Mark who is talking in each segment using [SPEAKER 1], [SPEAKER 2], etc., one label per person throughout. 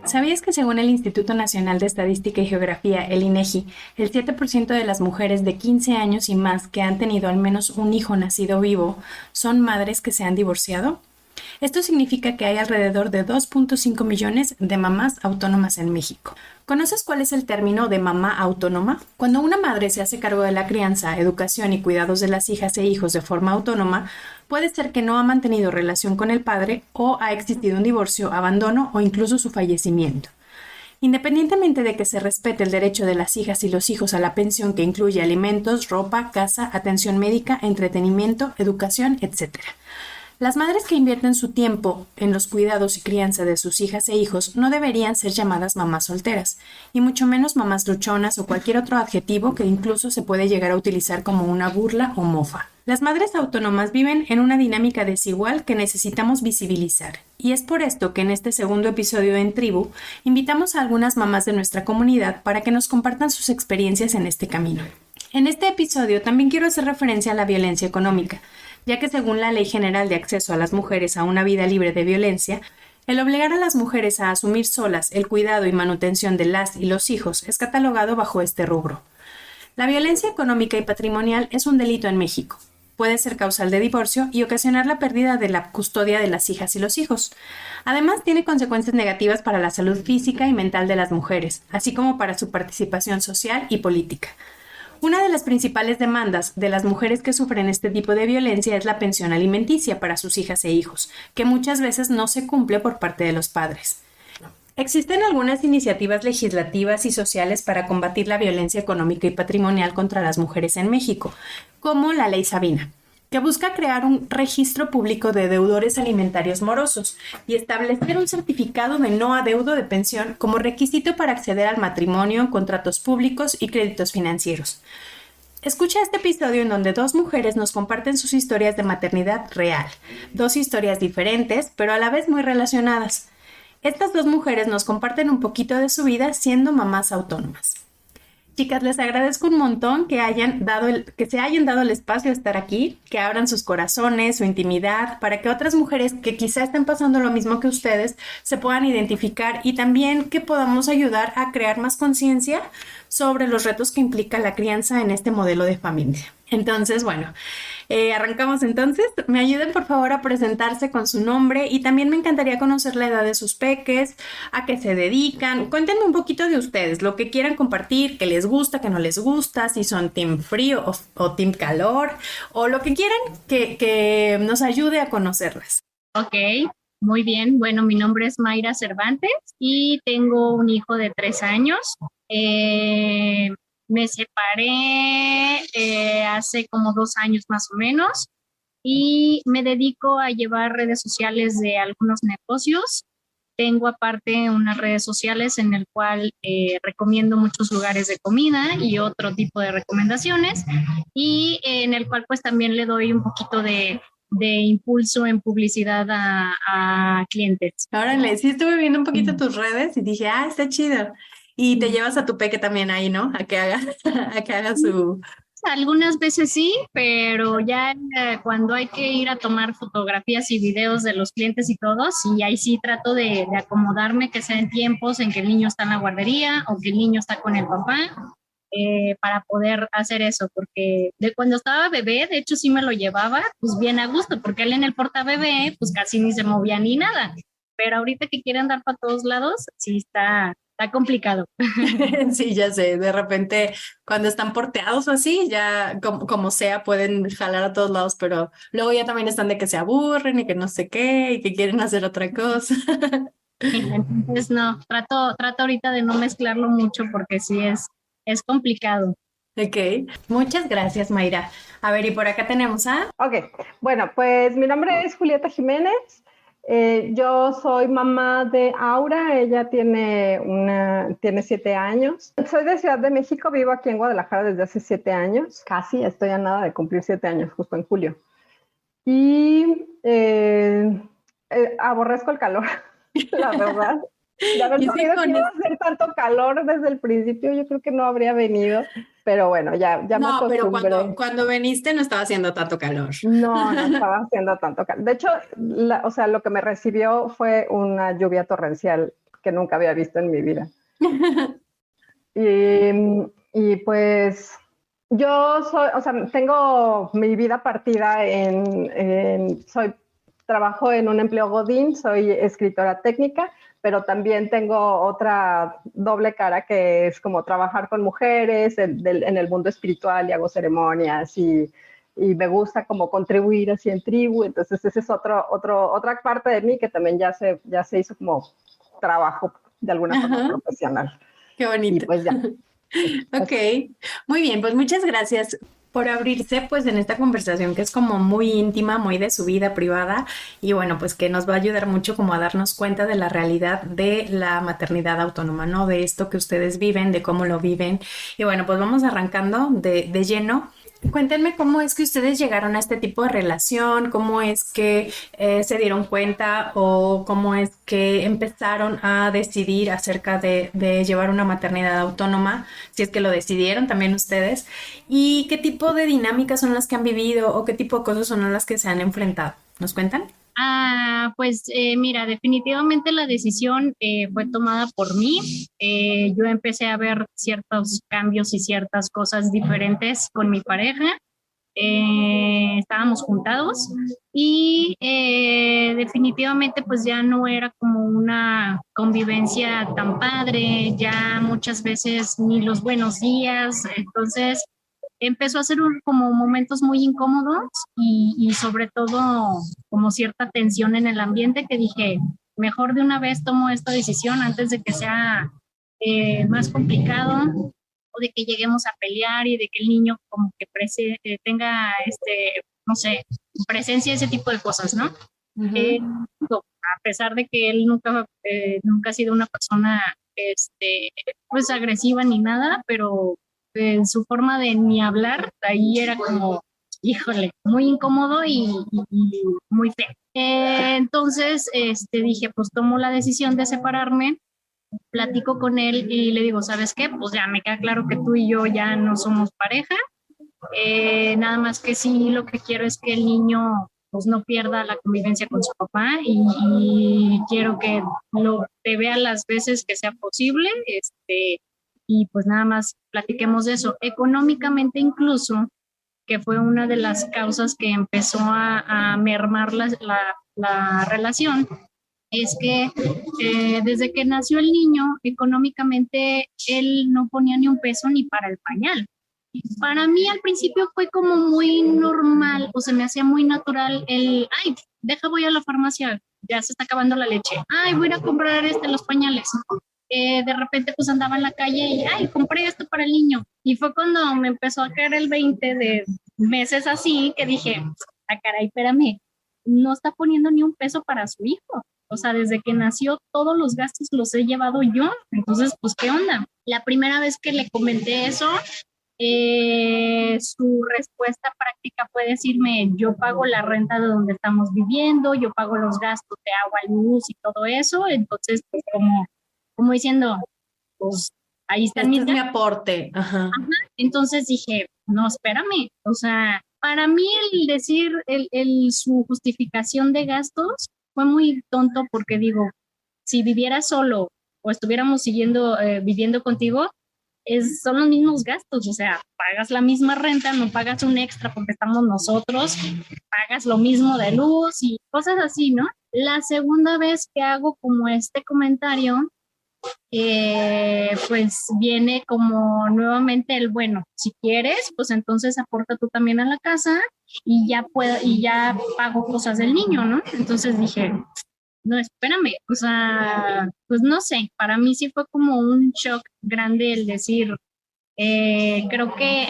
[SPEAKER 1] ¿Sabías que según el Instituto Nacional de Estadística y Geografía, el INEGI, el 7% de las mujeres de 15 años y más que han tenido al menos un hijo nacido vivo son madres que se han divorciado? Esto significa que hay alrededor de 2.5 millones de mamás autónomas en México. ¿Conoces cuál es el término de mamá autónoma? Cuando una madre se hace cargo de la crianza, educación y cuidados de las hijas e hijos de forma autónoma, puede ser que no ha mantenido relación con el padre o ha existido un divorcio, abandono o incluso su fallecimiento. Independientemente de que se respete el derecho de las hijas y los hijos a la pensión que incluye alimentos, ropa, casa, atención médica, entretenimiento, educación, etc. Las madres que invierten su tiempo en los cuidados y crianza de sus hijas e hijos no deberían ser llamadas mamás solteras, y mucho menos mamás luchonas o cualquier otro adjetivo que incluso se puede llegar a utilizar como una burla o mofa. Las madres autónomas viven en una dinámica desigual que necesitamos visibilizar, y es por esto que en este segundo episodio en Tribu invitamos a algunas mamás de nuestra comunidad para que nos compartan sus experiencias en este camino. En este episodio también quiero hacer referencia a la violencia económica, ya que según la Ley General de Acceso a las Mujeres a una Vida Libre de Violencia, el obligar a las mujeres a asumir solas el cuidado y manutención de las y los hijos es catalogado bajo este rubro. La violencia económica y patrimonial es un delito en México. Puede ser causal de divorcio y ocasionar la pérdida de la custodia de las hijas y los hijos. Además, tiene consecuencias negativas para la salud física y mental de las mujeres, así como para su participación social y política. Una de las principales demandas de las mujeres que sufren este tipo de violencia es la pensión alimenticia para sus hijas e hijos, que muchas veces no se cumple por parte de los padres. Existen algunas iniciativas legislativas y sociales para combatir la violencia económica y patrimonial contra las mujeres en México, como la Ley Sabina, que busca crear un registro público de deudores alimentarios morosos y establecer un certificado de no adeudo de pensión como requisito para acceder al matrimonio, contratos públicos y créditos financieros. Escucha este episodio en donde dos mujeres nos comparten sus historias de maternidad real, dos historias diferentes, pero a la vez muy relacionadas. Estas dos mujeres nos comparten un poquito de su vida siendo mamás autónomas. Chicas, les agradezco un montón que se hayan dado el espacio de estar aquí, que abran sus corazones, su intimidad, para que otras mujeres que quizá estén pasando lo mismo que ustedes se puedan identificar y también que podamos ayudar a crear más conciencia sobre los retos que implica la crianza en este modelo de familia. Entonces, bueno, arrancamos entonces. Me ayuden por favor a presentarse con su nombre y también me encantaría conocer la edad de sus peques, a qué se dedican. Cuéntenme un poquito de ustedes, lo que quieran compartir, qué les gusta, qué no les gusta, si son team frío o team calor o lo que quieran que nos ayude a conocerlas.
[SPEAKER 2] Ok, muy bien. Bueno, mi nombre es Mayra Cervantes y tengo un hijo de 3 años. Me separé hace como 2 años más o menos y me dedico a llevar redes sociales de algunos negocios. Tengo aparte unas redes sociales en el cual recomiendo muchos lugares de comida y otro tipo de recomendaciones y en el cual pues también le doy un poquito de impulso en publicidad a clientes.
[SPEAKER 1] Órale, sí estuve viendo un poquito tus redes y dije, está chido. Y te llevas a tu peque también ahí, ¿no? A que haga, a que haga su...
[SPEAKER 2] Algunas veces sí, pero ya cuando hay que ir a tomar fotografías y videos de los clientes y todo, sí, ahí sí trato de acomodarme, que sean tiempos en que el niño está en la guardería o que el niño está con el papá, para poder hacer eso, porque de cuando estaba bebé, de hecho sí me lo llevaba, pues bien a gusto, porque él en el portabebé, pues casi ni se movía ni nada, pero ahorita que quiere andar para todos lados, sí está complicado.
[SPEAKER 1] Sí, ya sé, de repente cuando están porteados o así, ya como sea pueden jalar a todos lados, pero luego ya también están de que se aburren y que no sé qué y que quieren hacer otra cosa.
[SPEAKER 2] Entonces, no, trato ahorita de no mezclarlo mucho porque sí es complicado.
[SPEAKER 1] Ok, muchas gracias, Mayra. A ver, y por acá tenemos a...
[SPEAKER 3] Ok, bueno, pues mi nombre es Julieta Jiménez. Yo soy mamá de Aura, ella tiene 7 años. Soy de Ciudad de México, vivo aquí en Guadalajara desde hace 7 años, casi, estoy a nada de cumplir 7 años, justo en julio. Y aborrezco el calor, la verdad. De haber sabido que iba a hacer tanto calor desde el principio, yo creo que no habría venido. Pero bueno, ya me acostumbré.
[SPEAKER 1] Pero cuando viniste no estaba haciendo tanto calor.
[SPEAKER 3] No estaba haciendo tanto calor. De hecho, lo que me recibió fue una lluvia torrencial que nunca había visto en mi vida. Y pues yo soy, o sea, tengo mi vida partida trabajo en un empleo godín, soy escritora técnica, pero también tengo otra doble cara que es como trabajar con mujeres en el mundo espiritual y hago ceremonias y me gusta como contribuir así en tribu, entonces esa es otra parte de mí que también ya se hizo como trabajo de alguna forma profesional.
[SPEAKER 1] Qué bonito.
[SPEAKER 3] Y pues ya.
[SPEAKER 1] Ok, muy bien, pues muchas gracias por abrirse pues en esta conversación que es como muy íntima, muy de su vida privada y bueno, pues que nos va a ayudar mucho como a darnos cuenta de la realidad de la maternidad autónoma, ¿no? De esto que ustedes viven, de cómo lo viven y bueno, pues vamos arrancando de lleno. Cuéntenme cómo es que ustedes llegaron a este tipo de relación, cómo es que se dieron cuenta o cómo es que empezaron a decidir acerca de llevar una maternidad autónoma, si es que lo decidieron también ustedes, y qué tipo de dinámicas son las que han vivido o qué tipo de cosas son las que se han enfrentado. ¿Nos cuentan?
[SPEAKER 2] Pues mira, definitivamente la decisión fue tomada por mí. Yo empecé a ver ciertos cambios y ciertas cosas diferentes con mi pareja. Estábamos juntados y definitivamente pues ya no era como una convivencia tan padre, ya muchas veces ni los buenos días, entonces empezó a ser como momentos muy incómodos y sobre todo como cierta tensión en el ambiente que dije, mejor de una vez tomo esta decisión antes de que sea más complicado o de que lleguemos a pelear y de que el niño como que tenga, no sé, presencia, ese tipo de cosas, ¿no? A pesar de que él nunca ha sido una persona pues agresiva ni nada, pero en su forma de ni hablar, ahí era como, híjole, muy incómodo y muy feo. Entonces dije, pues tomo la decisión de separarme, platico con él y le digo, ¿sabes qué? Pues ya me queda claro que tú y yo ya no somos pareja, nada más que sí, lo que quiero es que el niño pues no pierda la convivencia con su papá y quiero que te vea las veces que sea posible, y pues nada más platiquemos de eso. Económicamente incluso, que fue una de las causas que empezó a mermar la relación, es que desde que nació el niño, económicamente él no ponía ni un peso ni para el pañal. Para mí al principio fue como muy normal, o se me hacía muy natural ay, voy a la farmacia, ya se está acabando la leche, ay, voy a ir a comprar los pañales. De repente pues andaba en la calle y, ay, compré esto para el niño. Y fue cuando me empezó a caer el 20 de meses así, que dije, caray, espérame, no está poniendo ni un peso para su hijo. O sea, desde que nació todos los gastos los he llevado yo. Entonces, pues, ¿qué onda? La primera vez que le comenté eso, su respuesta práctica fue decirme, yo pago la renta de donde estamos viviendo, yo pago los gastos de agua, luz y todo eso. Entonces, pues como diciendo, pues ahí está
[SPEAKER 1] mi aporte. Ajá.
[SPEAKER 2] Entonces dije, no, espérame, o sea, para mí el decir su justificación de gastos fue muy tonto porque digo, si viviera solo o estuviéramos viviendo contigo, son los mismos gastos, o sea, pagas la misma renta, no pagas un extra porque estamos nosotros, pagas lo mismo de luz y cosas así, ¿no? La segunda vez que hago como este comentario, pues viene como nuevamente bueno, si quieres, pues entonces aporta tú también a la casa y ya pago cosas del niño, ¿no? Entonces dije, no, espérame, o sea, pues no sé, para mí sí fue como un shock grande el decir, creo que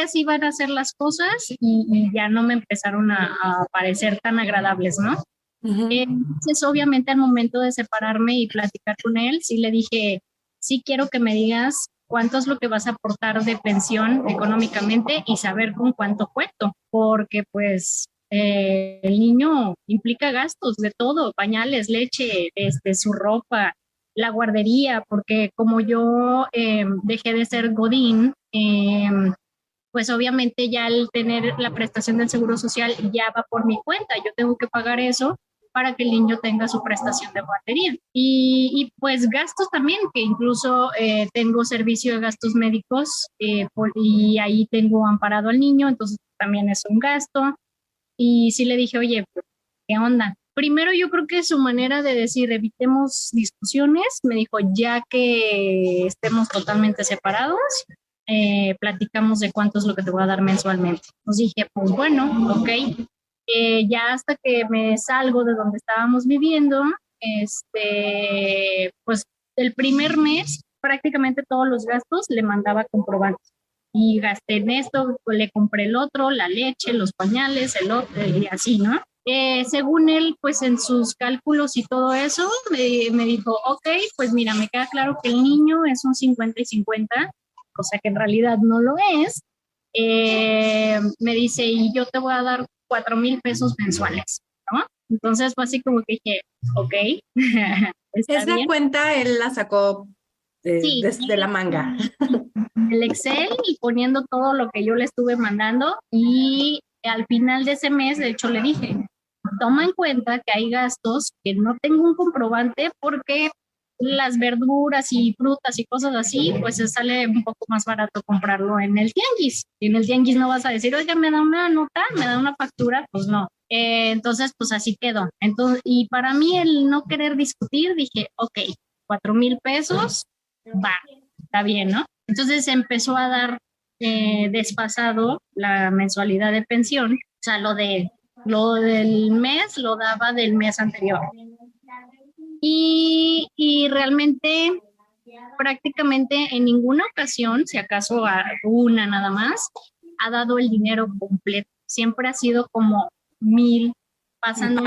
[SPEAKER 2] así van a ser las cosas y ya no me empezaron a parecer tan agradables, ¿no? Entonces, obviamente, al momento de separarme y platicar con él, sí le dije, sí quiero que me digas cuánto es lo que vas a aportar de pensión económicamente y saber con cuánto cuento, porque pues el niño implica gastos de todo, pañales, leche, su ropa, la guardería, porque como yo dejé de ser godín, pues obviamente ya al tener la prestación del Seguro Social ya va por mi cuenta, yo tengo que pagar eso para que el niño tenga su prestación de guardería. Y pues gastos también, que incluso tengo servicio de gastos médicos y ahí tengo amparado al niño, entonces también es un gasto. Y sí le dije, oye, pues, ¿qué onda? Primero yo creo que su manera de decir evitemos discusiones, me dijo ya que estemos totalmente separados, platicamos de cuánto es lo que te voy a dar mensualmente. Pues dije, pues bueno, ok. Ya hasta que me salgo de donde estábamos viviendo, pues el primer mes prácticamente todos los gastos le mandaba comprobantes. Y gasté en esto, le compré el otro, la leche, los pañales, el otro, y así, ¿no? Según él, pues en sus cálculos y todo eso, me dijo, ok, pues mira, me queda claro que el niño es un 50 y 50, cosa que en realidad no lo es. Me dice, y yo te voy a dar 4,000 pesos mensuales, ¿no? Entonces fue así como que dije, ok, está
[SPEAKER 4] Esa
[SPEAKER 2] bien.
[SPEAKER 4] cuenta él la sacó
[SPEAKER 2] Sí,
[SPEAKER 4] desde la manga.
[SPEAKER 2] el Excel y poniendo todo lo que yo le estuve mandando, y al final de ese mes, de hecho, le dije, toma en cuenta que hay gastos que no tengo un comprobante porque las verduras y frutas y cosas así, pues se sale un poco más barato comprarlo en el tianguis. Y en el tianguis no vas a decir, oiga, me da una nota, me da una factura, pues no. Entonces, pues así quedó. Entonces, y para mí el no querer discutir, dije, ok, 4,000 pesos, va, está bien, ¿no? Entonces empezó a dar desfasado la mensualidad de pensión, o sea, lo del mes lo daba del mes anterior. Y realmente prácticamente en ninguna ocasión, si acaso a una nada más, ha dado el dinero completo. Siempre ha sido como 1,000, pasando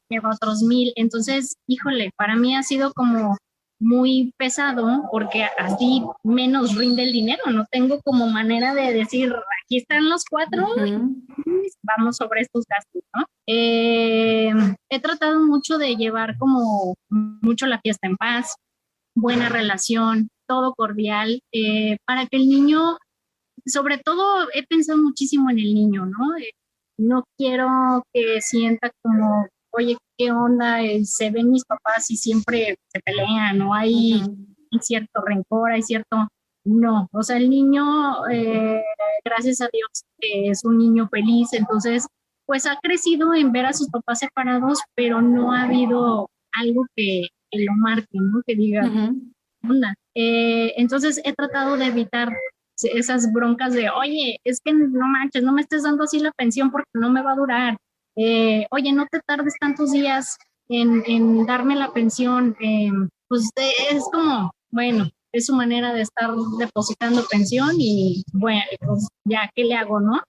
[SPEAKER 2] lleva otros 1,000. Entonces, híjole, para mí ha sido como muy pesado porque así menos rinde el dinero. No tengo como manera de decir, aquí están los 4, vamos sobre estos gastos, ¿no? He tratado mucho de llevar como mucho la fiesta en paz, buena relación, todo cordial, para que el niño, sobre todo he pensado muchísimo en el niño, ¿no? No quiero que sienta como, oye, ¿qué onda? Se ven mis papás y siempre se pelean, ¿no? Hay cierto rencor, hay cierto... No, o sea, el niño, gracias a Dios, es un niño feliz, entonces, pues ha crecido en ver a sus papás separados, pero no ha habido algo que lo marque, ¿no? Que diga, onda. Entonces he tratado de evitar esas broncas de, oye, es que no manches, no me estés dando así la pensión porque no me va a durar. Oye, no te tardes tantos días en darme la pensión. Pues es como, bueno, es su manera de estar depositando pensión y bueno, pues ya, ¿qué le hago, no?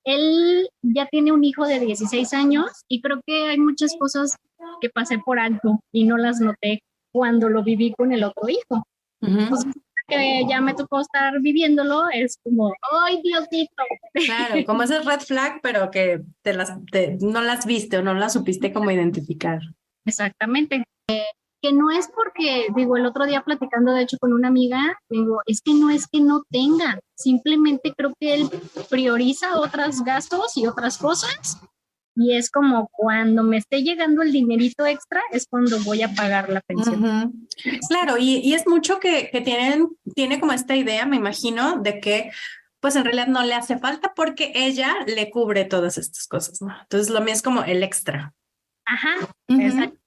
[SPEAKER 2] Él ya tiene un hijo de 16 años y creo que hay muchas cosas que pasé por alto y no las noté cuando lo viví con el otro hijo. Entonces, que ya me tocó estar viviéndolo, es como, ¡ay, Diosito!
[SPEAKER 4] Claro, como ese red flag, pero que no las viste o no las supiste como identificar.
[SPEAKER 2] Exactamente. Que no es porque, digo, el otro día platicando de hecho con una amiga, digo, es que no tenga, simplemente creo que él prioriza otros gastos y otras cosas, y es como cuando me esté llegando el dinerito extra, es cuando voy a pagar la pensión.
[SPEAKER 4] Claro, y es mucho que tiene como esta idea, me imagino, de que pues en realidad no le hace falta porque ella le cubre todas estas cosas, ¿no? Entonces lo mío es como el extra.
[SPEAKER 2] Ajá, exacto.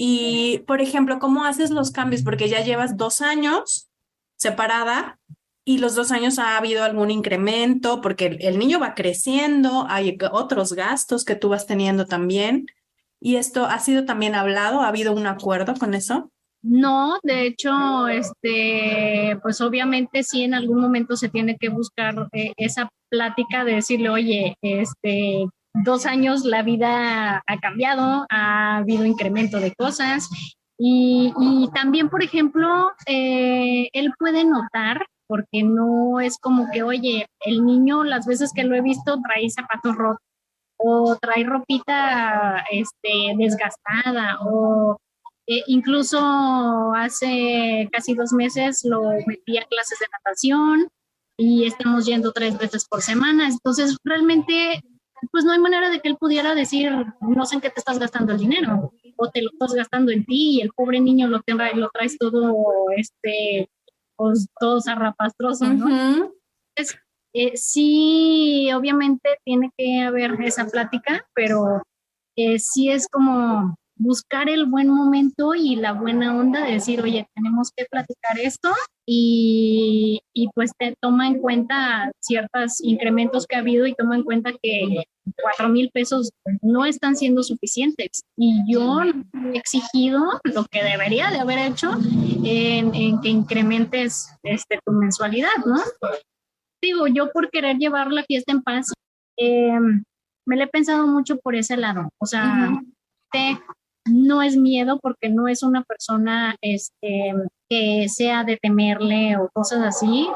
[SPEAKER 4] Y, por ejemplo, ¿cómo haces los cambios? Porque ya llevas 2 años separada y los 2 años ha habido algún incremento porque el niño va creciendo, hay otros gastos que tú vas teniendo también. ¿Y esto ha sido también hablado? ¿Ha habido un acuerdo con eso?
[SPEAKER 2] No, de hecho, pues obviamente sí en algún momento se tiene que buscar esa plática de decirle, oye, 2 años la vida ha cambiado, ha habido incremento de cosas y también, por ejemplo, él puede notar, porque no es como que, oye, el niño las veces que lo he visto trae zapatos rotos o trae ropita desgastada o incluso hace casi 2 meses lo metí a clases de natación y estamos yendo 3 veces por semana. Entonces, realmente pues no hay manera de que él pudiera decir, no sé en qué te estás gastando el dinero, o te lo estás gastando en ti, y el pobre niño lo traes todo, pues todo zarrapastroso, ¿no?
[SPEAKER 4] Ujú.
[SPEAKER 2] Sí, obviamente tiene que haber esa plática, pero sí es como buscar el buen momento y la buena onda de decir, oye, tenemos que platicar esto y pues te toma en cuenta ciertos incrementos que ha habido y toma en cuenta que 4,000 pesos no están siendo suficientes. Y yo he exigido lo que debería de haber hecho en que incrementes tu mensualidad, ¿no? Digo, yo por querer llevar la fiesta en paz, eh, me lo he pensado mucho por ese lado. O sea, no es miedo porque no es una persona que sea de temerle o cosas así,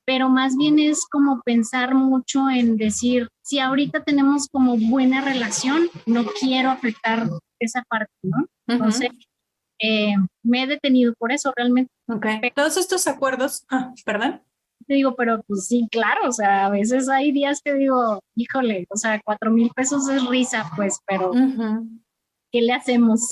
[SPEAKER 2] pero más bien es como pensar mucho en decir, si ahorita tenemos como buena relación, no quiero afectar esa parte, ¿no? Entonces, me he detenido por eso realmente.
[SPEAKER 4] Okay. Todos estos acuerdos, perdón.
[SPEAKER 2] Te digo, pero pues sí, claro, o sea, a veces hay días que digo, híjole, o sea, 4,000 pesos es risa, pues, pero ¿qué le hacemos?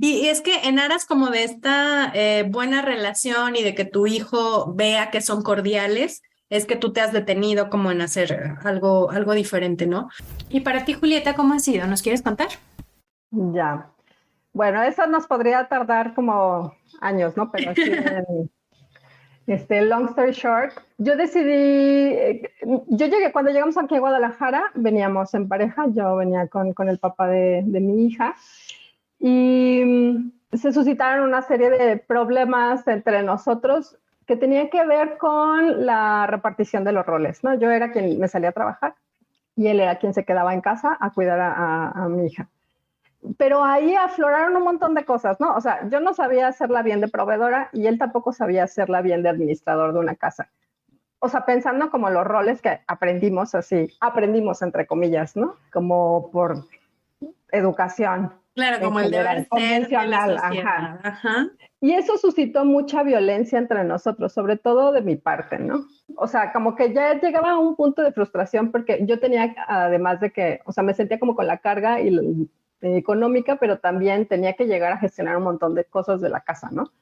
[SPEAKER 4] Y es que en aras como de esta buena relación y de que tu hijo vea que son cordiales, es que tú te has detenido como en hacer algo diferente, ¿no?
[SPEAKER 1] Y para ti, Julieta, ¿cómo ha sido? ¿Nos quieres contar?
[SPEAKER 3] Ya. Bueno, eso nos podría tardar como años, ¿no? Pero así long story short, yo decidí, cuando llegamos aquí a Guadalajara, veníamos en pareja, yo venía con el papá de mi hija y se suscitaron una serie de problemas entre nosotros que tenían que ver con la repartición de los roles, ¿no? Yo era quien me salía a trabajar y él era quien se quedaba en casa a cuidar a mi hija. Pero ahí afloraron un montón de cosas, ¿no? O sea, yo no sabía hacerla bien de proveedora y él tampoco sabía hacerla bien de administrador de una casa. O sea, pensando como los roles que aprendimos entre comillas, ¿no? Como por educación.
[SPEAKER 4] Claro, como el deber ser de la sociedad. Ajá.
[SPEAKER 3] Y eso suscitó mucha violencia entre nosotros, sobre todo de mi parte, ¿no? O sea, como que ya llegaba a un punto de frustración porque yo tenía, además de que, o sea, me sentía como con la carga económica, pero también tenía que llegar a gestionar un montón de cosas de la casa, ¿no?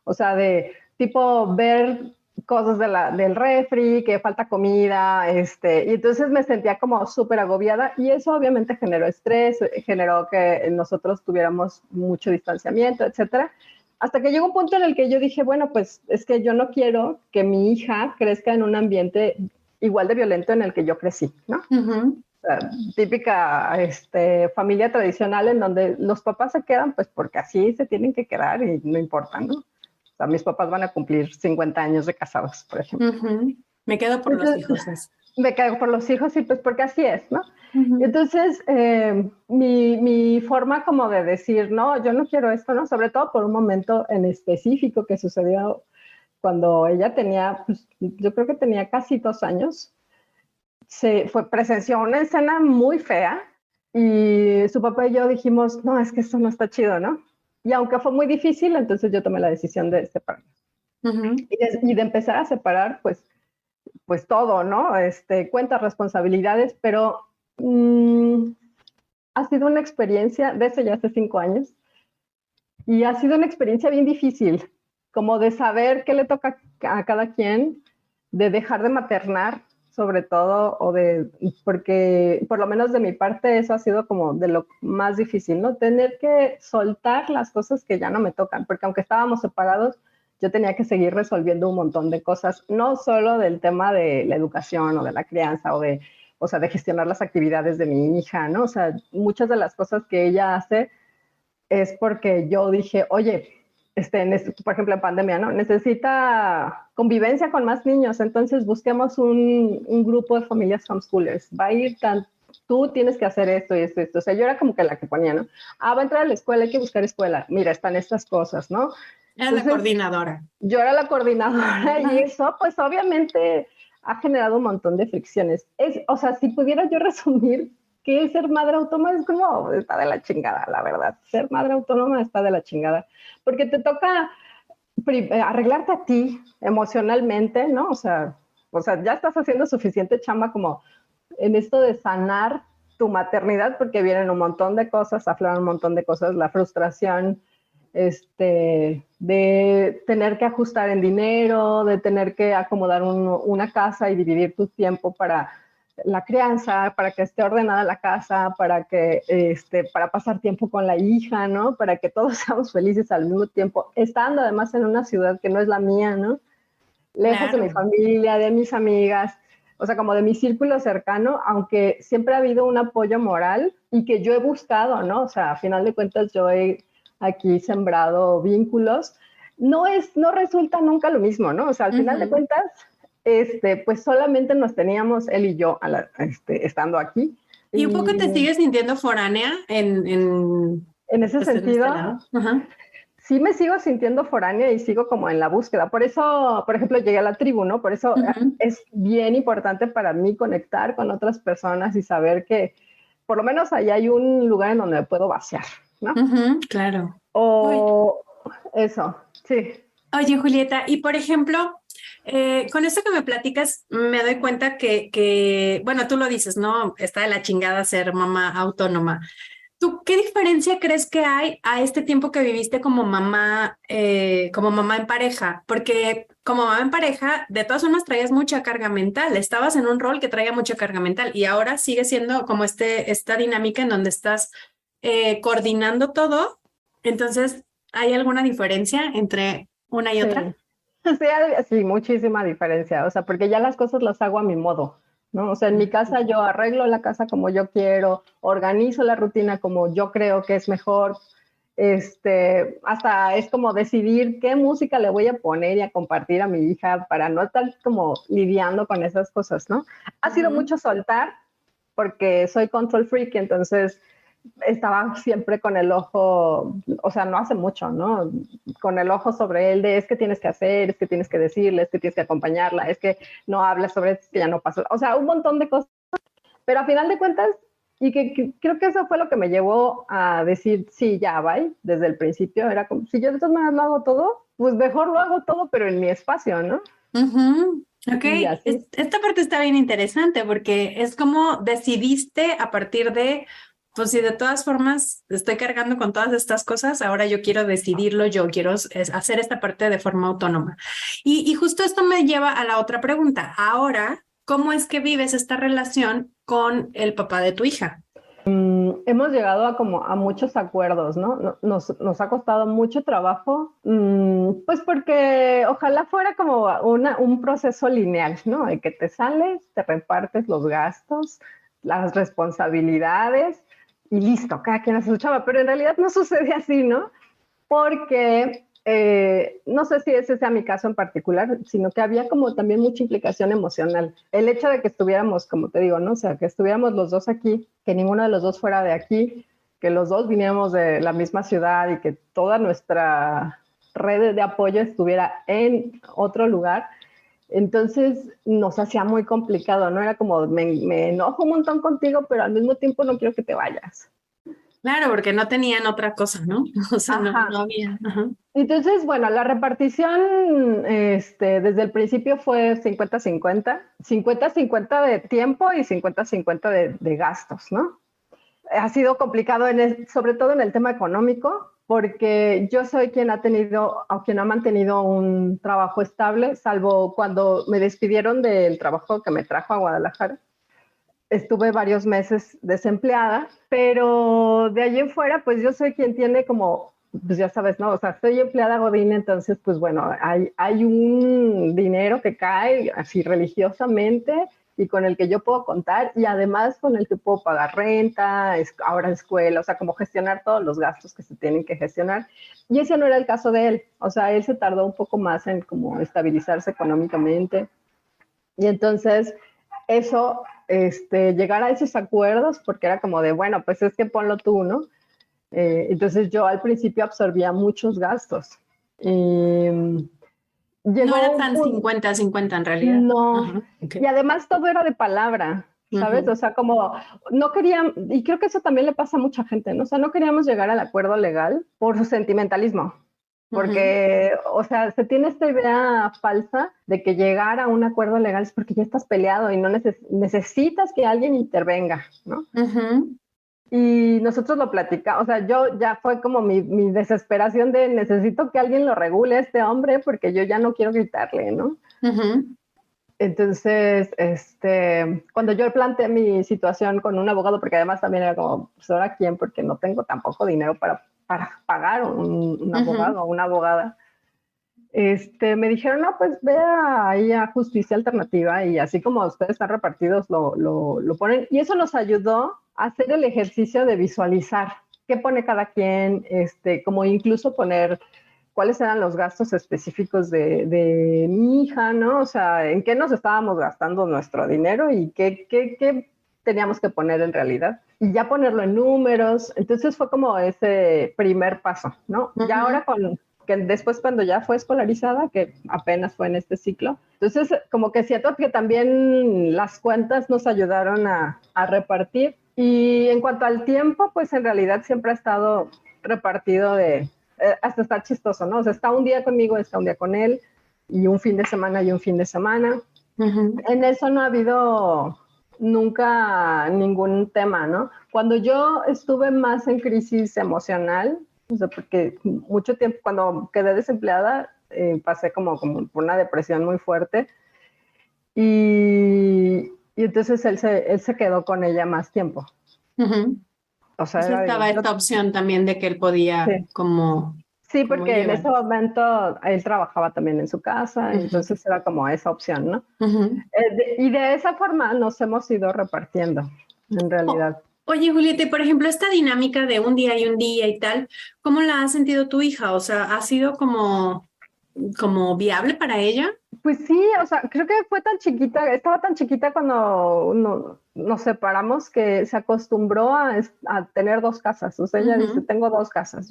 [SPEAKER 3] O sea, de tipo ver cosas del refri, que falta comida, y entonces me sentía como súper agobiada y eso obviamente generó estrés, generó que nosotros tuviéramos mucho distanciamiento, etcétera. Hasta que llegó un punto en el que yo dije, bueno, pues es que yo no quiero que mi hija crezca en un ambiente igual de violento en el que yo crecí, ¿no? Típica familia tradicional en donde los papás se quedan pues porque así se tienen que quedar y no importa, ¿no? O sea, mis papás van a cumplir 50 años de casados, por ejemplo.
[SPEAKER 4] Me quedo por los hijos.
[SPEAKER 3] Me quedo por los hijos y pues porque así es, ¿no? Entonces, mi forma como de decir, no, yo no quiero esto, ¿no? Sobre todo por un momento en específico que sucedió cuando ella tenía, pues, yo creo que tenía casi 2 años, presenció una escena muy fea y su papá y yo dijimos, no, es que esto no está chido, ¿no? Y aunque fue muy difícil, entonces yo tomé la decisión de separarnos. Y de empezar a separar, pues todo, ¿no? Cuentas, responsabilidades, pero ha sido una experiencia, de eso ya hace 5 años, y ha sido una experiencia bien difícil, como de saber qué le toca a cada quien, de dejar de maternar, sobre todo, porque por lo menos de mi parte eso ha sido como de lo más difícil, ¿no? Tener que soltar las cosas que ya no me tocan, porque aunque estábamos separados, yo tenía que seguir resolviendo un montón de cosas, no solo del tema de la educación o de la crianza de gestionar las actividades de mi hija, ¿no? O sea, muchas de las cosas que ella hace es porque yo dije, oye, por ejemplo, en pandemia, ¿no? Necesita convivencia con más niños, entonces busquemos un grupo de familias homeschoolers. Va a ir tú tienes que hacer esto y esto y esto. O sea, yo era como que la que ponía, ¿no? Va a entrar a la escuela, hay que buscar escuela. Mira, están estas cosas, ¿no?
[SPEAKER 4] Era la coordinadora.
[SPEAKER 3] Yo era la coordinadora y eso, pues obviamente ha generado un montón de fricciones. O sea, si pudiera yo resumir que ser madre autónoma es como, está de la chingada, la verdad. Ser madre autónoma está de la chingada, porque te toca arreglarte a ti emocionalmente, ¿no? O sea, ya estás haciendo suficiente chamba como en esto de sanar tu maternidad, porque vienen un montón de cosas, afloran un montón de cosas, la frustración, de tener que ajustar en dinero, de tener que acomodar una casa y dividir tu tiempo para la crianza, para que esté ordenada la casa, para pasar tiempo con la hija, ¿no? Para que todos seamos felices al mismo tiempo, estando además en una ciudad que no es la mía, ¿no? Lejos de mi familia, de mis amigas, o sea, como de mi círculo cercano, aunque siempre ha habido un apoyo moral y que yo he buscado, ¿no? O sea, a final de cuentas yo he aquí sembrado vínculos, no resulta nunca lo mismo, ¿no? O sea, al final de cuentas, pues solamente nos teníamos él y yo estando aquí.
[SPEAKER 4] ¿Y un poco te sigues sintiendo foránea
[SPEAKER 3] en ese sentido? Sí me sigo sintiendo foránea y sigo como en la búsqueda. Por eso, por ejemplo, llegué a la tribu, ¿no? Por eso es bien importante para mí conectar con otras personas y saber que por lo menos ahí hay un lugar en donde me puedo vaciar, ¿no?
[SPEAKER 4] Claro.
[SPEAKER 3] O eso, sí.
[SPEAKER 4] Oye, Julieta, y por ejemplo, con esto que me platicas, me doy cuenta que, bueno, tú lo dices, ¿no? Está de la chingada ser mamá autónoma. ¿Tú qué diferencia crees que hay a este tiempo que viviste como mamá en pareja? Porque como mamá en pareja, de todas formas traías mucha carga mental, estabas en un rol que traía mucha carga mental y ahora sigue siendo como esta dinámica en donde estás coordinando todo. Entonces, ¿hay alguna diferencia entre una y otra?
[SPEAKER 3] Sí, muchísima diferencia, o sea, porque ya las cosas las hago a mi modo, ¿no? O sea, en mi casa yo arreglo la casa como yo quiero, organizo la rutina como yo creo que es mejor, hasta es como decidir qué música le voy a poner y a compartir a mi hija para no estar como lidiando con esas cosas, ¿no? Ha sido mucho soltar porque soy control freak, entonces estaba siempre con el ojo, o sea, no hace mucho, ¿no? Con el ojo sobre él de es que tienes que hacer, es que tienes que decirle, es que tienes que acompañarla, es que no hablas sobre esto, es que ya no pasa. O sea, un montón de cosas. Pero a final de cuentas, y que creo que eso fue lo que me llevó a decir, sí, ya, bye, desde el principio. Era como, si yo de todas maneras lo hago todo, pues mejor lo hago todo, pero en mi espacio, ¿no?
[SPEAKER 4] Ok, esta parte está bien interesante porque es como decidiste a partir de, pues si de todas formas estoy cargando con todas estas cosas, ahora yo quiero decidirlo, yo quiero hacer esta parte de forma autónoma. Y justo esto me lleva a la otra pregunta. Ahora, ¿cómo es que vives esta relación con el papá de tu hija?
[SPEAKER 3] Hemos llegado a muchos acuerdos, ¿no? Nos ha costado mucho trabajo, pues porque ojalá fuera como un proceso lineal, ¿no? De que te sales, te repartes los gastos, las responsabilidades y listo, cada quien hace su chamba, pero en realidad no sucede así, ¿no? Porque no sé si ese sea mi caso en particular, sino que había como también mucha implicación emocional. El hecho de que estuviéramos, como te digo, ¿no? O sea, que estuviéramos los dos aquí, que ninguno de los dos fuera de aquí, que los dos viniéramos de la misma ciudad y que toda nuestra red de apoyo estuviera en otro lugar, entonces nos hacía muy complicado, ¿no? Era como, me enojo un montón contigo, pero al mismo tiempo no quiero que te vayas.
[SPEAKER 4] Claro, porque no tenían otra cosa, ¿no? O sea, no había. Ajá.
[SPEAKER 3] Entonces, bueno, la repartición desde el principio fue 50-50, 50-50 de tiempo y 50-50 de gastos, ¿no? Ha sido complicado, sobre todo en el tema económico, porque yo soy quien ha mantenido un trabajo estable, salvo cuando me despidieron del trabajo que me trajo a Guadalajara. Estuve varios meses desempleada, pero de allí en fuera, pues yo soy quien tiene como, pues ya sabes, ¿no? O sea, soy empleada godín, entonces, pues bueno, hay un dinero que cae así religiosamente y con el que yo puedo contar y además con el que puedo pagar renta, ahora escuela, o sea, como gestionar todos los gastos que se tienen que gestionar. Y ese no era el caso de él, o sea, él se tardó un poco más en como estabilizarse económicamente. Y entonces eso, llegar a esos acuerdos, porque era como de, bueno, pues es que ponlo tú, ¿no? Entonces yo al principio absorbía muchos gastos.
[SPEAKER 4] No era tan 50-50 en realidad.
[SPEAKER 3] No, okay. Y además todo era de palabra, ¿sabes? O sea, como no querían, y creo que eso también le pasa a mucha gente, ¿no? O sea, no queríamos llegar al acuerdo legal por su sentimentalismo. Porque, o sea, se tiene esta idea falsa de que llegar a un acuerdo legal es porque ya estás peleado y no necesitas que alguien intervenga, ¿no? Y nosotros lo platicamos, o sea, yo ya fue como mi desesperación de necesito que alguien lo regule a este hombre porque yo ya no quiero gritarle, ¿no? Entonces, cuando yo planteé mi situación con un abogado, porque además también era como, pues ahora quién, porque no tengo tampoco dinero para pagar un abogado o una abogada, me dijeron, no, pues ve ahí a Justicia Alternativa y así como ustedes están repartidos, lo ponen. Y eso nos ayudó a hacer el ejercicio de visualizar qué pone cada quien, como incluso poner cuáles eran los gastos específicos de mi hija, ¿no? O sea, en qué nos estábamos gastando nuestro dinero y qué teníamos que poner en realidad. Y ya ponerlo en números. Entonces fue como ese primer paso, ¿no? Ya ahora que después cuando ya fue escolarizada, que apenas fue en este ciclo, entonces como que siento que también las cuentas nos ayudaron a repartir. Y en cuanto al tiempo, pues en realidad siempre ha estado repartido hasta está chistoso, ¿no? O sea, está un día conmigo, está un día con él, y un fin de semana y un fin de semana. En eso no ha habido nunca ningún tema, ¿no? Cuando yo estuve más en crisis emocional, o sea, porque mucho tiempo, cuando quedé desempleada, pasé como por una depresión muy fuerte, y entonces él se quedó con ella más tiempo. O sea,
[SPEAKER 4] estaba esta opción también de que él podía
[SPEAKER 3] Sí, porque en ese momento él trabajaba también en su casa, entonces era como esa opción, ¿no? Y de esa forma nos hemos ido repartiendo, en realidad.
[SPEAKER 4] Oye, Julieta, y por ejemplo, esta dinámica de un día y tal, ¿cómo la ha sentido tu hija? O sea, ¿ha sido como viable para ella?
[SPEAKER 3] Pues sí, o sea, creo que estaba tan chiquita cuando nos separamos que se acostumbró a tener 2 casas. O sea, ella dice, tengo 2 casas.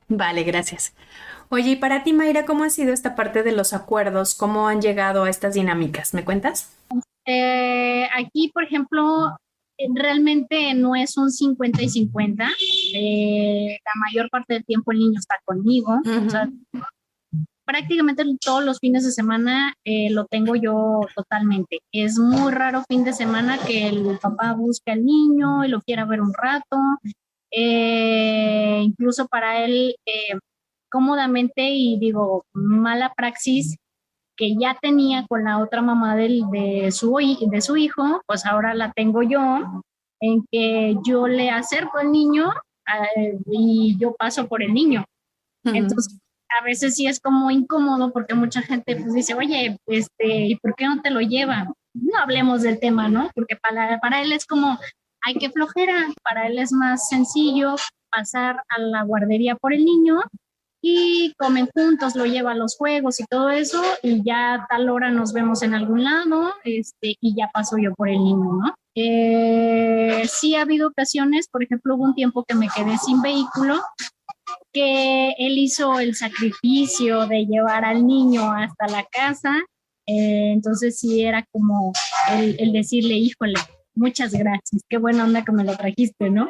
[SPEAKER 1] Vale, gracias. Oye, y para ti, Mayra, ¿cómo ha sido esta parte de los acuerdos? ¿Cómo han llegado a estas dinámicas? ¿Me cuentas?
[SPEAKER 2] Aquí, por ejemplo, realmente no es un 50 y 50. La mayor parte del tiempo el niño está conmigo. O sea, prácticamente todos los fines de semana lo tengo yo totalmente. Es muy raro fin de semana que el papá busque al niño y lo quiera ver un rato. Incluso para él, cómodamente, y digo, mala praxis que ya tenía con la otra mamá de su hijo, pues ahora la tengo yo, en que yo le acerco al niño y yo paso por el niño. Entonces, a veces sí es como incómodo porque mucha gente pues dice, oye, ¿y por qué no te lo lleva? No hablemos del tema, ¿no? Porque para él es como, ay, qué flojera. Para él es más sencillo pasar a la guardería por el niño y comen juntos, lo lleva a los juegos y todo eso, y ya a tal hora nos vemos en algún lado, y ya paso yo por el niño, ¿no? Sí ha habido ocasiones, por ejemplo, hubo un tiempo que me quedé sin vehículo, que él hizo el sacrificio de llevar al niño hasta la casa, entonces sí era como el decirle, híjole, muchas gracias, qué buena onda que me lo trajiste, ¿no?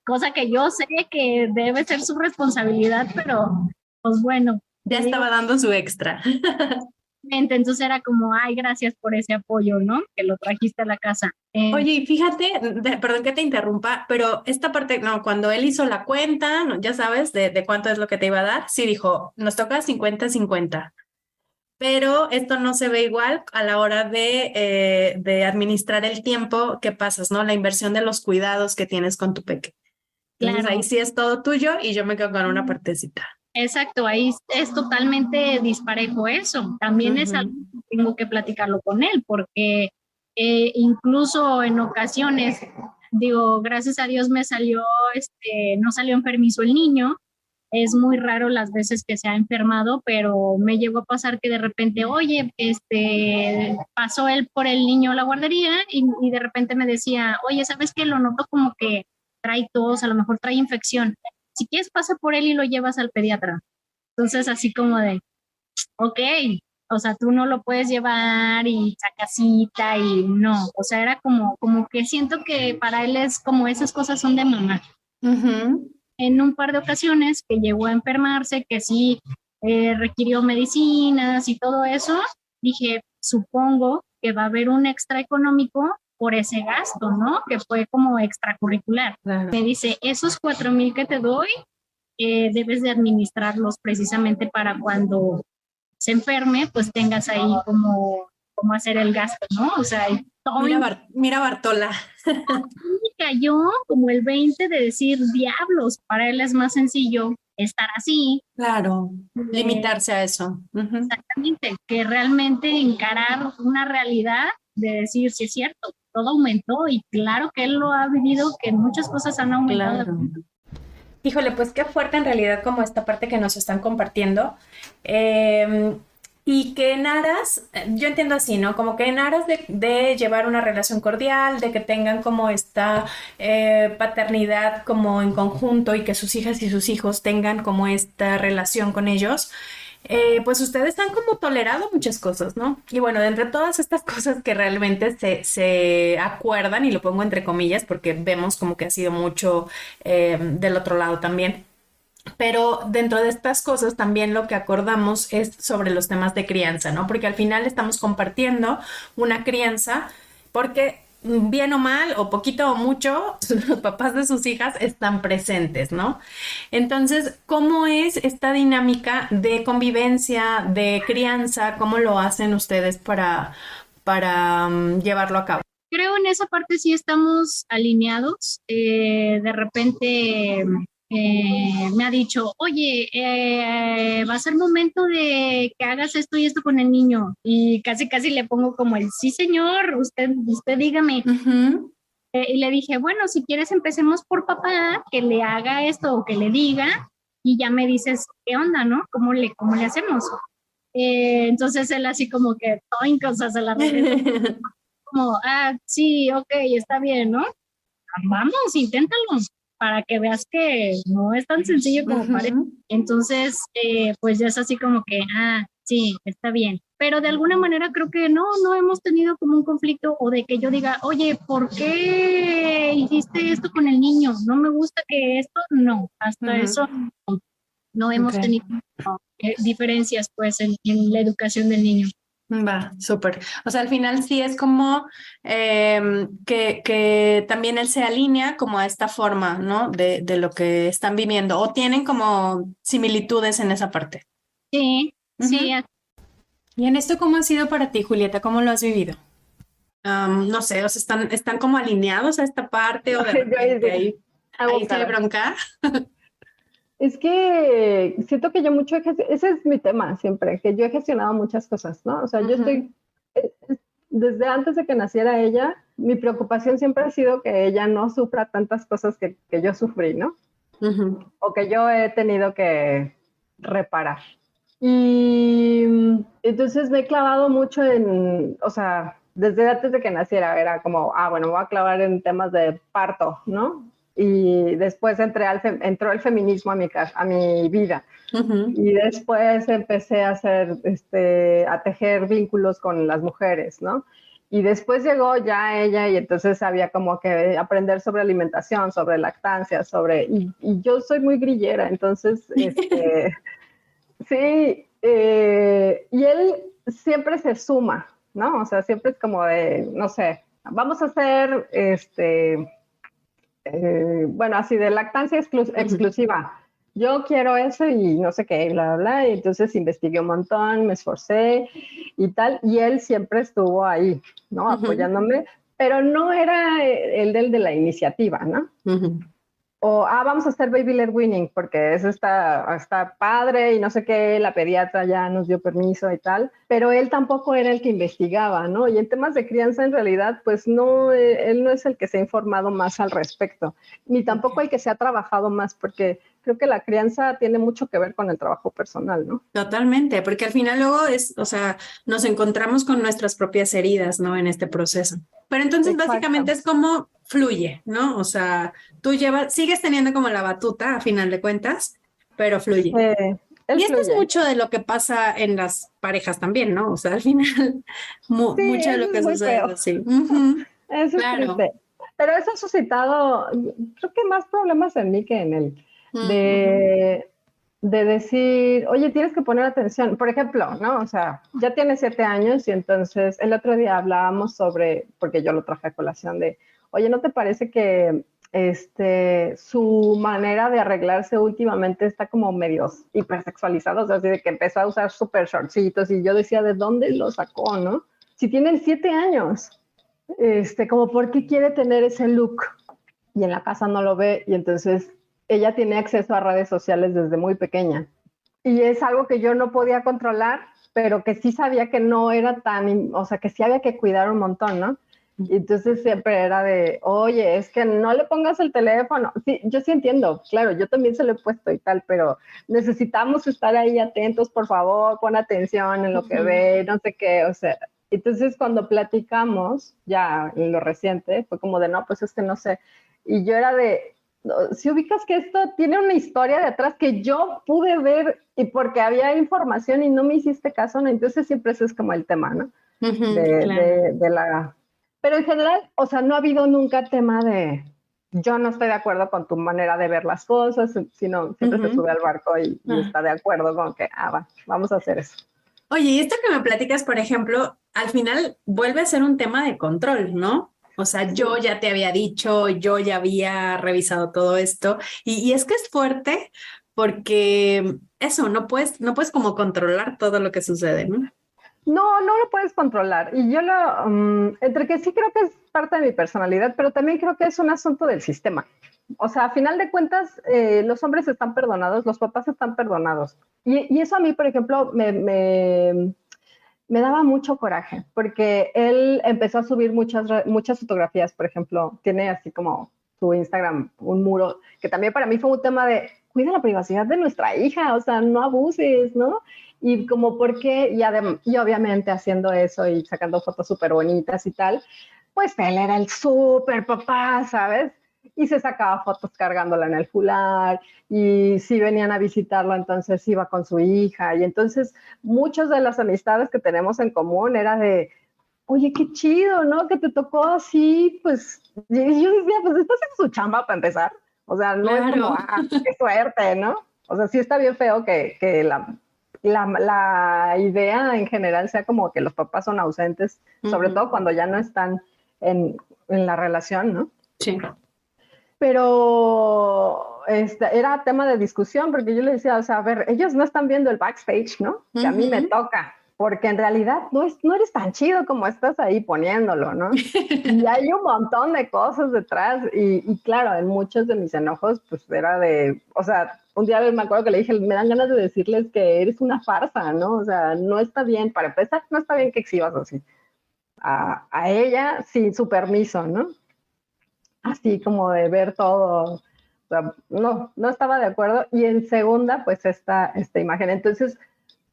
[SPEAKER 2] Cosa que yo sé que debe ser su responsabilidad, pero pues bueno.
[SPEAKER 4] Ya estaba dando su extra.
[SPEAKER 2] Entonces era como, ay, gracias por ese apoyo, ¿no? Que lo trajiste a la casa.
[SPEAKER 4] Oye, fíjate, perdón que te interrumpa, pero esta parte, no, cuando él hizo la cuenta, no, ya sabes de cuánto es lo que te iba a dar, sí dijo, nos toca 50-50. Pero esto no se ve igual a la hora de administrar el tiempo que pasas, ¿no? La inversión de los cuidados que tienes con tu peque. Entonces ahí sí es todo tuyo y yo me quedo con una partecita.
[SPEAKER 2] Exacto, ahí es totalmente disparejo eso. También es algo que tengo que platicarlo con él, porque incluso en ocasiones, digo, gracias a Dios no salió enfermizo el niño. Es muy raro las veces que se ha enfermado, pero me llegó a pasar que de repente, oye, pasó él por el niño a la guardería y de repente me decía, oye, ¿sabes qué? Lo noto como que trae tos, a lo mejor trae infección. Si quieres, pasa por él y lo llevas al pediatra. Entonces, así como de, ok, o sea, tú no lo puedes llevar y saca cita y no. O sea, era como que siento que para él es como esas cosas son de mamá. en un par de ocasiones que llegó a enfermarse, que sí requirió medicinas y todo eso, dije, supongo que va a haber un extra económico por ese gasto, ¿no? Que fue como extracurricular.
[SPEAKER 4] Claro.
[SPEAKER 2] Me dice, esos 4,000 que te doy, debes de administrarlos precisamente para cuando se enferme, pues tengas ahí como hacer el gasto, ¿no? O sea, todo
[SPEAKER 4] Mira Bartola.
[SPEAKER 2] me cayó como el 20 de decir, diablos, para él es más sencillo estar así.
[SPEAKER 4] Claro, limitarse a eso. Uh-huh.
[SPEAKER 2] Exactamente, que realmente encarar una realidad de decir, si es cierto, todo aumentó y claro que él lo ha vivido, que muchas cosas han aumentado.
[SPEAKER 4] Claro.
[SPEAKER 1] Híjole, pues qué fuerte en realidad como esta parte que nos están compartiendo. Y que en aras, yo entiendo así, ¿no? Como que en aras de llevar una relación cordial, de que tengan como esta paternidad como en conjunto y que sus hijas y sus hijos tengan como esta relación con ellos, pues ustedes han como tolerado muchas cosas, ¿no? Y bueno, de entre todas estas cosas que realmente se acuerdan, y lo pongo entre comillas porque vemos como que ha sido mucho del otro lado también. Pero dentro de estas cosas también lo que acordamos es sobre los temas de crianza, ¿no? Porque al final estamos compartiendo una crianza porque bien o mal o poquito o mucho, los papás de sus hijas están presentes, ¿no? Entonces, ¿cómo es esta dinámica de convivencia, de crianza? ¿Cómo lo hacen ustedes para llevarlo a cabo?
[SPEAKER 2] Creo en esa parte sí estamos alineados. De repente me ha dicho, oye, va a ser momento de que hagas esto y esto con el niño. Y casi le pongo como el, sí señor, usted dígame.
[SPEAKER 4] Uh-huh.
[SPEAKER 2] Y le dije, bueno, si quieres empecemos por papá, que le haga esto o que le diga, y ya me dices, ¿qué onda, no? ¿Cómo le hacemos? Entonces él así como que, toink, o sea, se la regresó. Como, sí, ok, está bien, ¿no? Vamos, inténtalo, para que veas que no es tan sencillo como parece. Entonces, pues ya es así como que, sí, está bien. Pero de alguna manera creo que no hemos tenido como un conflicto o de que yo diga, oye, ¿por qué hiciste esto con el niño? No me gusta que esto, no, hasta eso no hemos tenido diferencias pues en la educación del niño.
[SPEAKER 4] Va, súper. O sea, al final sí es como que también él se alinea como a esta forma, ¿no? De lo que están viviendo o tienen como similitudes en esa parte.
[SPEAKER 2] Sí, sí.
[SPEAKER 1] ¿Y en esto cómo ha sido para ti, Julieta? ¿Cómo lo has vivido?
[SPEAKER 4] No sé, o sea, están como alineados a esta parte o de repente ahí se hay bronca.
[SPEAKER 3] Es que siento que yo ese es mi tema siempre, que yo he gestionado muchas cosas, ¿no? O sea, yo estoy, desde antes de que naciera ella, mi preocupación siempre ha sido que ella no sufra tantas cosas que yo sufrí, ¿no? O que yo he tenido que reparar. Y entonces me he clavado mucho o sea, desde antes de que naciera era como, bueno, me voy a clavar en temas de parto, ¿no? Y después entró el feminismo a mi vida. Y después empecé a a tejer vínculos con las mujeres, ¿no? Y después llegó ya ella y entonces había como que aprender sobre alimentación, sobre lactancia, y yo soy muy grillera, entonces, sí, y él siempre se suma, ¿no? O sea, siempre es como de, no sé, vamos a hacer, bueno, así de lactancia exclusiva. Yo quiero eso y no sé qué, bla, bla, bla. Y entonces investigué un montón, me esforcé y tal. Y él siempre estuvo ahí, ¿no? Apoyándome, pero no era el de la iniciativa, ¿no? O, vamos a hacer baby led weaning porque eso está padre y no sé qué, la pediatra ya nos dio permiso y tal, pero él tampoco era el que investigaba, ¿no? Y en temas de crianza en realidad, pues no, él no es el que se ha informado más al respecto, ni tampoco el que se ha trabajado más, porque creo que la crianza tiene mucho que ver con el trabajo personal, ¿no?
[SPEAKER 4] Totalmente, porque al final luego o sea, nos encontramos con nuestras propias heridas, ¿no? En este proceso. Pero entonces básicamente es como fluye, ¿no? O sea, tú sigues teniendo como la batuta a final de cuentas, pero fluye. Y esto es mucho de lo que pasa en las parejas también, ¿no? O sea, al final, mucho de lo que sucede así.
[SPEAKER 3] Eso claro. Es triste. Pero eso ha suscitado, creo que más problemas en mí que en él. de decir, oye, tienes que poner atención. Por ejemplo, ¿no? O sea, ya tiene 7 años y entonces el otro día hablábamos sobre, porque yo lo traje a colación de, oye, ¿no te parece que su manera de arreglarse últimamente está como medio hipersexualizada? O sea, así de que empezó a usar súper shortcitos y yo decía, ¿de dónde lo sacó, no? Si tiene 7 años, como, ¿por qué quiere tener ese look? Y en la casa no lo ve y entonces ella tiene acceso a redes sociales desde muy pequeña. Y es algo que yo no podía controlar, pero que sí sabía que no era tan, o sea, que sí había que cuidar un montón, ¿no? Y entonces siempre era de, oye, es que no le pongas el teléfono. Sí, yo sí entiendo, claro, yo también se lo he puesto y tal, pero necesitamos estar ahí atentos, por favor, pon atención en lo que ve, no sé qué, o sea. Entonces cuando platicamos, ya en lo reciente, fue como de, no, pues es que no sé. Y yo era de, si ubicas que esto tiene una historia de atrás que yo pude ver y porque había información y no me hiciste caso, ¿no? Entonces siempre ese es como el tema, ¿no?
[SPEAKER 4] Claro.
[SPEAKER 3] De la... Pero en general, o sea, no ha habido nunca tema de yo no estoy de acuerdo con tu manera de ver las cosas, sino siempre se sube al barco y está de acuerdo con que, vamos a hacer eso.
[SPEAKER 4] Oye, y esto que me platicas, por ejemplo, al final vuelve a ser un tema de control, ¿no? O sea, yo ya te había dicho, yo ya había revisado todo esto, y es que es fuerte porque eso, no puedes como controlar todo lo que sucede, ¿no?
[SPEAKER 3] No, no lo puedes controlar. Y yo entre que sí creo que es parte de mi personalidad, pero también creo que es un asunto del sistema. O sea, a final de cuentas, los hombres están perdonados, los papás están perdonados. Y eso a mí, por ejemplo, me daba mucho coraje, porque él empezó a subir muchas fotografías, por ejemplo, tiene así como su Instagram, un muro, que también para mí fue un tema de, cuida la privacidad de nuestra hija, o sea, no abuses, ¿no? Y como, ¿por qué? Y obviamente haciendo eso y sacando fotos súper bonitas y tal, pues él era el súper papá, ¿sabes? Y se sacaba fotos cargándola en el fular, y si venían a visitarlo, entonces iba con su hija, y entonces muchas de las amistades que tenemos en común era de, oye, qué chido, ¿no? Que te tocó así, pues, y yo decía, pues estás en su chamba para empezar, o sea, no es como, qué suerte, ¿no? O sea, sí está bien feo que la idea en general sea como que los papás son ausentes, sobre todo cuando ya no están en la relación, ¿no?
[SPEAKER 4] Sí.
[SPEAKER 3] Pero era tema de discusión porque yo le decía, o sea, a ver, ellos no están viendo el backstage, ¿no? Que a mí me toca, porque en realidad no eres tan chido como estás ahí poniéndolo, ¿no? Y hay un montón de cosas detrás y claro, en muchos de mis enojos, pues era de, o sea, un día me acuerdo que le dije, me dan ganas de decirles que eres una farsa, ¿no? O sea, no está bien, para empezar, no está bien que exhibas así a ella sin su permiso, ¿no? Así como de ver todo, o sea, no estaba de acuerdo. Y en segunda, pues esta imagen. Entonces,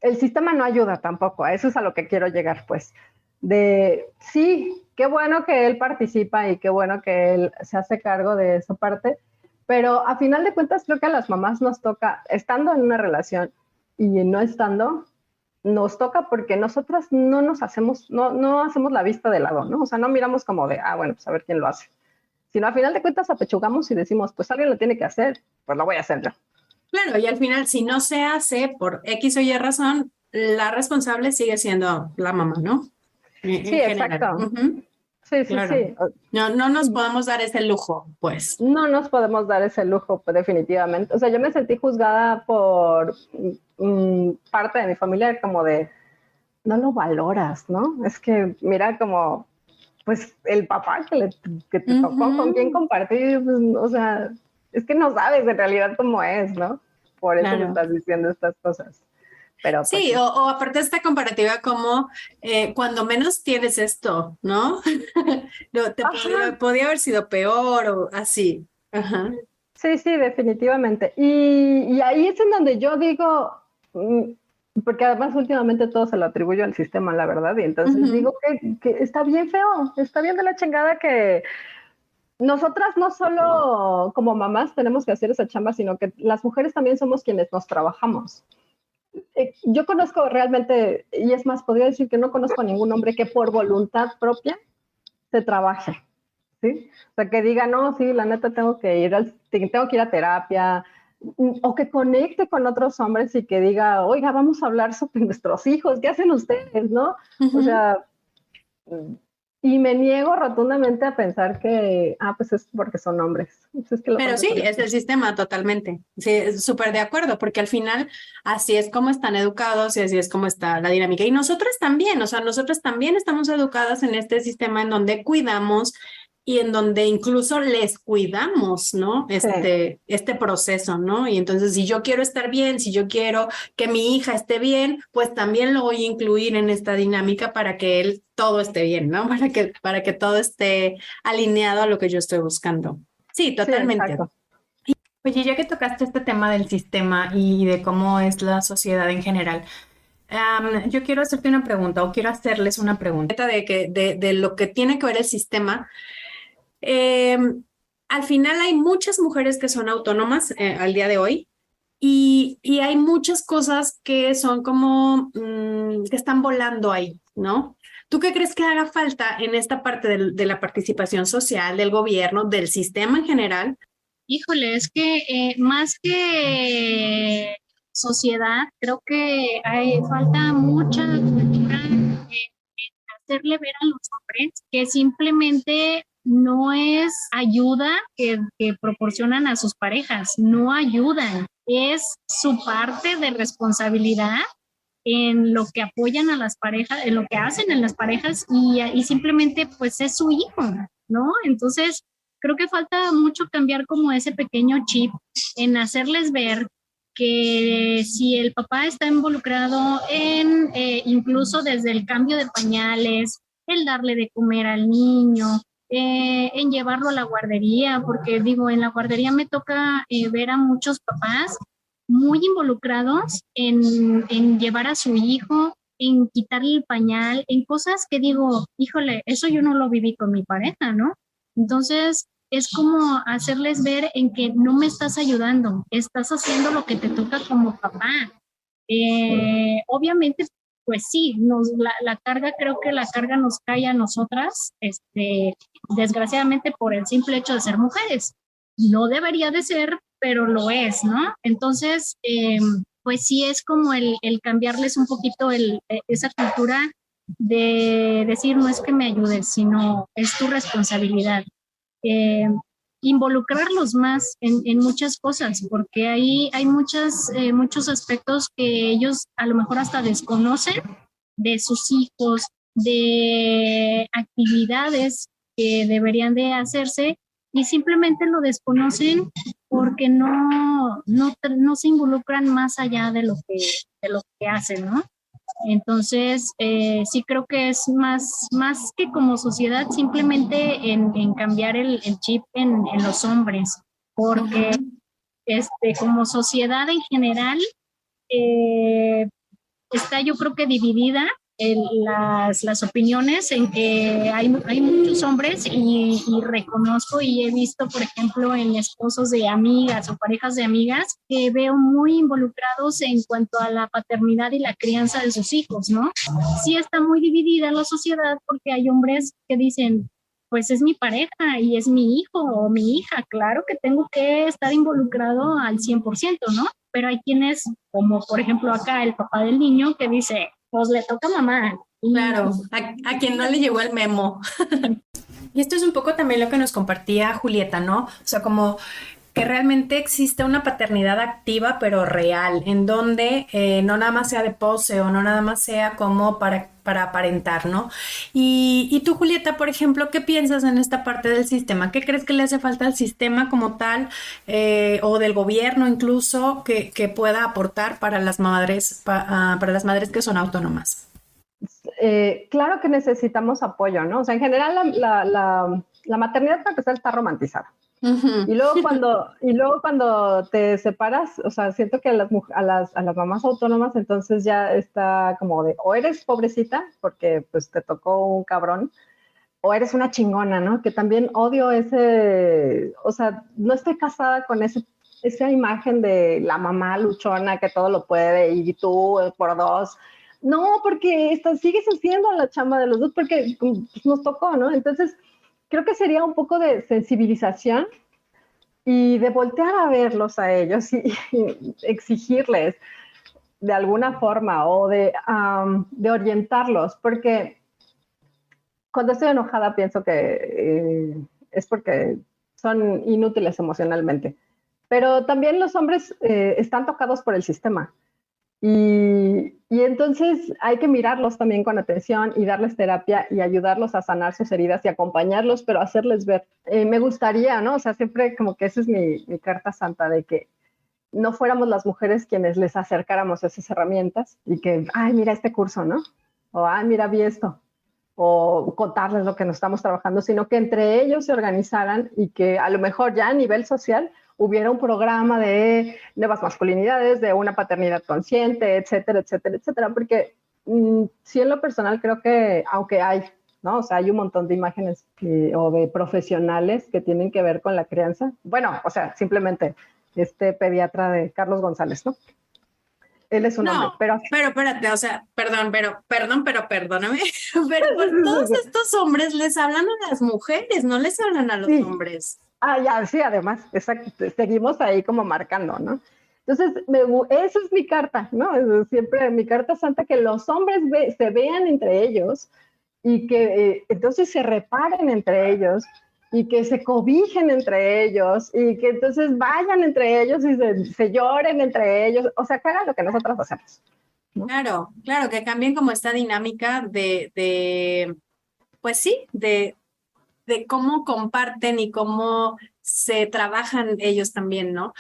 [SPEAKER 3] el sistema no ayuda tampoco, a eso es a lo que quiero llegar, pues, de sí, qué bueno que él participa y qué bueno que él se hace cargo de esa parte, pero a final de cuentas creo que a las mamás nos toca, estando en una relación y no estando, nos toca porque nosotras no hacemos la vista de lado, ¿no? O sea, no miramos como de, bueno, pues a ver quién lo hace, sino a final de cuentas apechugamos y decimos, pues alguien lo tiene que hacer, pues lo voy a hacer yo.
[SPEAKER 4] Claro, y al final, si no se hace por X o Y razón, la responsable sigue siendo la mamá, ¿no?
[SPEAKER 3] Sí, exacto. Sí,
[SPEAKER 4] claro.
[SPEAKER 3] sí.
[SPEAKER 4] No nos podemos dar ese lujo, pues.
[SPEAKER 3] No nos podemos dar ese lujo, pues, definitivamente. O sea, yo me sentí juzgada por parte de mi familia como de, no lo valoras, ¿no? Es que mira como, pues, el papá que te tocó, con quien compartir, pues, o sea, es que no sabes en realidad cómo es, ¿no? Por eso me estás diciendo estas cosas. Pero, pues,
[SPEAKER 4] sí, o aparte esta comparativa como cuando menos tienes esto, ¿no? Podía haber sido peor o así. Ajá.
[SPEAKER 3] Sí, sí, definitivamente. Y ahí es en donde yo digo, porque además últimamente todo se lo atribuyo al sistema, la verdad, y entonces digo que está bien feo, está bien de la chingada que nosotras no solo como mamás tenemos que hacer esa chamba, sino que las mujeres también somos quienes nos trabajamos. Yo conozco realmente, y es más, podría decir que no conozco a ningún hombre que por voluntad propia se trabaje, ¿sí? O sea, que diga, no, sí, la neta tengo que ir a terapia, o que conecte con otros hombres y que diga, oiga, vamos a hablar sobre nuestros hijos, ¿qué hacen ustedes, no? O sea, y me niego rotundamente a pensar que, pues es porque son hombres. Es que
[SPEAKER 4] Pero sí, es el sistema totalmente. Sí, súper de acuerdo, porque al final así es como están educados y así es como está la dinámica. Y nosotros también, o sea, nosotros también estamos educadas en este sistema en donde cuidamos y en donde incluso les cuidamos, ¿no? Este proceso, ¿no? Y entonces, si yo quiero estar bien, si yo quiero que mi hija esté bien, pues también lo voy a incluir en esta dinámica para que él todo esté bien, ¿no? Para que todo esté alineado a lo que yo estoy buscando. Sí, totalmente.
[SPEAKER 3] Sí,
[SPEAKER 1] Oye, ya que tocaste este tema del sistema y de cómo es la sociedad en general, yo quiero hacerte una pregunta o quiero hacerles una pregunta.
[SPEAKER 4] De lo que tiene que ver el sistema. Al final hay muchas mujeres que son autónomas al día de hoy y hay muchas cosas que son como que están volando ahí, ¿no? ¿Tú qué crees que haga falta en esta parte de la participación social, del gobierno, del sistema en general?
[SPEAKER 2] Híjole, es que más que sociedad, creo que falta mucha cultura hacerle ver a los hombres que simplemente no es ayuda que proporcionan a sus parejas, no ayudan, es su parte de responsabilidad en lo que apoyan a las parejas, en lo que hacen en las parejas y simplemente pues es su hijo, ¿no? Entonces, creo que falta mucho cambiar como ese pequeño chip en hacerles ver que si el papá está involucrado en incluso desde el cambio de pañales, el darle de comer al niño, en llevarlo a la guardería, porque digo, en la guardería me toca ver a muchos papás muy involucrados en llevar a su hijo, en quitarle el pañal, en cosas que digo, híjole, eso yo no lo viví con mi pareja, ¿no? Entonces, es como hacerles ver en que no me estás ayudando, estás haciendo lo que te toca como papá. Obviamente, pues sí, la carga, creo que la carga nos cae a nosotras, desgraciadamente por el simple hecho de ser mujeres. No debería de ser, pero lo es, ¿no? Entonces, pues sí es como el cambiarles un poquito esa cultura de decir, no es que me ayudes, sino es tu responsabilidad. Involucrarlos más en muchas cosas, porque hay muchos aspectos que ellos a lo mejor hasta desconocen de sus hijos, de actividades que deberían de hacerse y simplemente lo desconocen porque no se involucran más allá de lo que hacen, ¿no? Entonces, sí creo que es más que como sociedad, simplemente en cambiar el chip en los hombres, porque como sociedad en general está yo creo que dividida las opiniones en que hay muchos hombres y reconozco y he visto, por ejemplo, en esposos de amigas o parejas de amigas que veo muy involucrados en cuanto a la paternidad y la crianza de sus hijos, ¿no? Sí está muy dividida la sociedad porque hay hombres que dicen, pues es mi pareja y es mi hijo o mi hija, claro que tengo que estar involucrado al 100%, ¿no? Pero hay quienes, como por ejemplo acá el papá del niño, que dice, pues le toca a mamá.
[SPEAKER 4] Claro, a quien no le llegó el memo.
[SPEAKER 1] Y esto es un poco también lo que nos compartía Julieta, ¿no? O sea, como que realmente existe una paternidad activa pero real, en donde no nada más sea de pose o no nada más sea como para aparentar, ¿no? Y tú, Julieta, por ejemplo, ¿qué piensas en esta parte del sistema? ¿Qué crees que le hace falta al sistema como tal o del gobierno incluso que pueda aportar para las madres, para las madres que son autónomas?
[SPEAKER 3] Claro que necesitamos apoyo, ¿no? O sea, en general la maternidad para empezar está romantizada. Uh-huh. Y luego cuando te separas, o sea, siento que a las mamás autónomas entonces ya está como de, o eres pobrecita porque pues te tocó un cabrón, o eres una chingona, ¿no? Que también odio o sea, no estoy casada con esa imagen de la mamá luchona que todo lo puede y tú por dos. No, porque sigues haciendo la chamba de los dos porque pues, nos tocó, ¿no? Entonces, creo que sería un poco de sensibilización y de voltear a verlos a ellos y exigirles de alguna forma o de orientarlos, porque cuando estoy enojada pienso que es porque son inútiles emocionalmente. Pero también los hombres están tocados por el sistema. Y entonces hay que mirarlos también con atención y darles terapia y ayudarlos a sanar sus heridas y acompañarlos, pero hacerles ver. Me gustaría, ¿no? O sea, siempre como que esa es mi carta santa, de que no fuéramos las mujeres quienes les acercáramos esas herramientas y que, ay, mira este curso, ¿no? O, ay, mira, vi esto. O contarles lo que nos estamos trabajando, sino que entre ellos se organizaran y que a lo mejor ya a nivel social hubiera un programa de nuevas masculinidades, de una paternidad consciente, etcétera, etcétera, etcétera, porque sí en lo personal creo que, aunque hay, ¿no? O sea, hay un montón de imágenes o de profesionales que tienen que ver con la crianza. Bueno, o sea, simplemente este pediatra de Carlos González, ¿no? Él es un hombre,
[SPEAKER 4] pero espérate, o sea, perdón, pero perdóname, pero todos estos hombres les hablan a las mujeres, no les hablan a los hombres.
[SPEAKER 3] Ah, ya, sí, además, exacto, seguimos ahí como marcando, ¿no? Entonces, esa es mi carta, ¿no? Siempre mi carta santa, que los hombres se vean entre ellos y que entonces se reparen entre ellos y que se cobijen entre ellos y que entonces vayan entre ellos y se lloren entre ellos, o sea, que hagan lo que nosotros hacemos, ¿no?
[SPEAKER 4] Claro, que cambien como esta dinámica pues sí, de cómo comparten y cómo se trabajan ellos también, ¿no?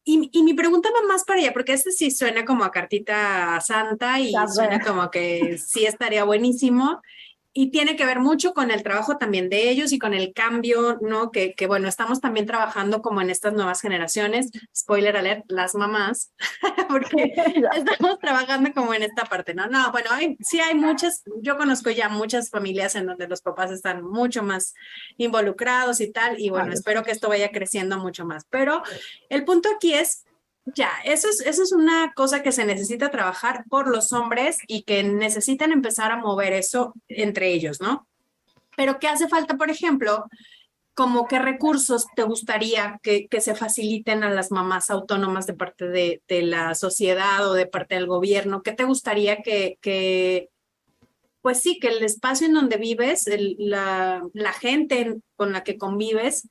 [SPEAKER 4] Y mi pregunta va más para allá, porque este sí suena como a cartita santa y suena como que sí estaría buenísimo. Y tiene que ver mucho con el trabajo también de ellos y con el cambio, ¿no? Que bueno, estamos también trabajando como en estas nuevas generaciones, spoiler alert, las mamás, porque estamos trabajando como en esta parte, ¿no? No, bueno, sí hay muchas, yo conozco ya muchas familias en donde los papás están mucho más involucrados y tal, y bueno, espero que esto vaya creciendo mucho más. Pero el punto aquí es, ya, eso es una cosa que se necesita trabajar por los hombres y que necesitan empezar a mover eso entre ellos, ¿no? Pero ¿qué hace falta, por ejemplo? Como qué recursos te gustaría que se faciliten a las mamás autónomas de parte de la sociedad o de parte del gobierno. ¿Qué te gustaría pues sí, que el espacio en donde vives, la gente con la que convives,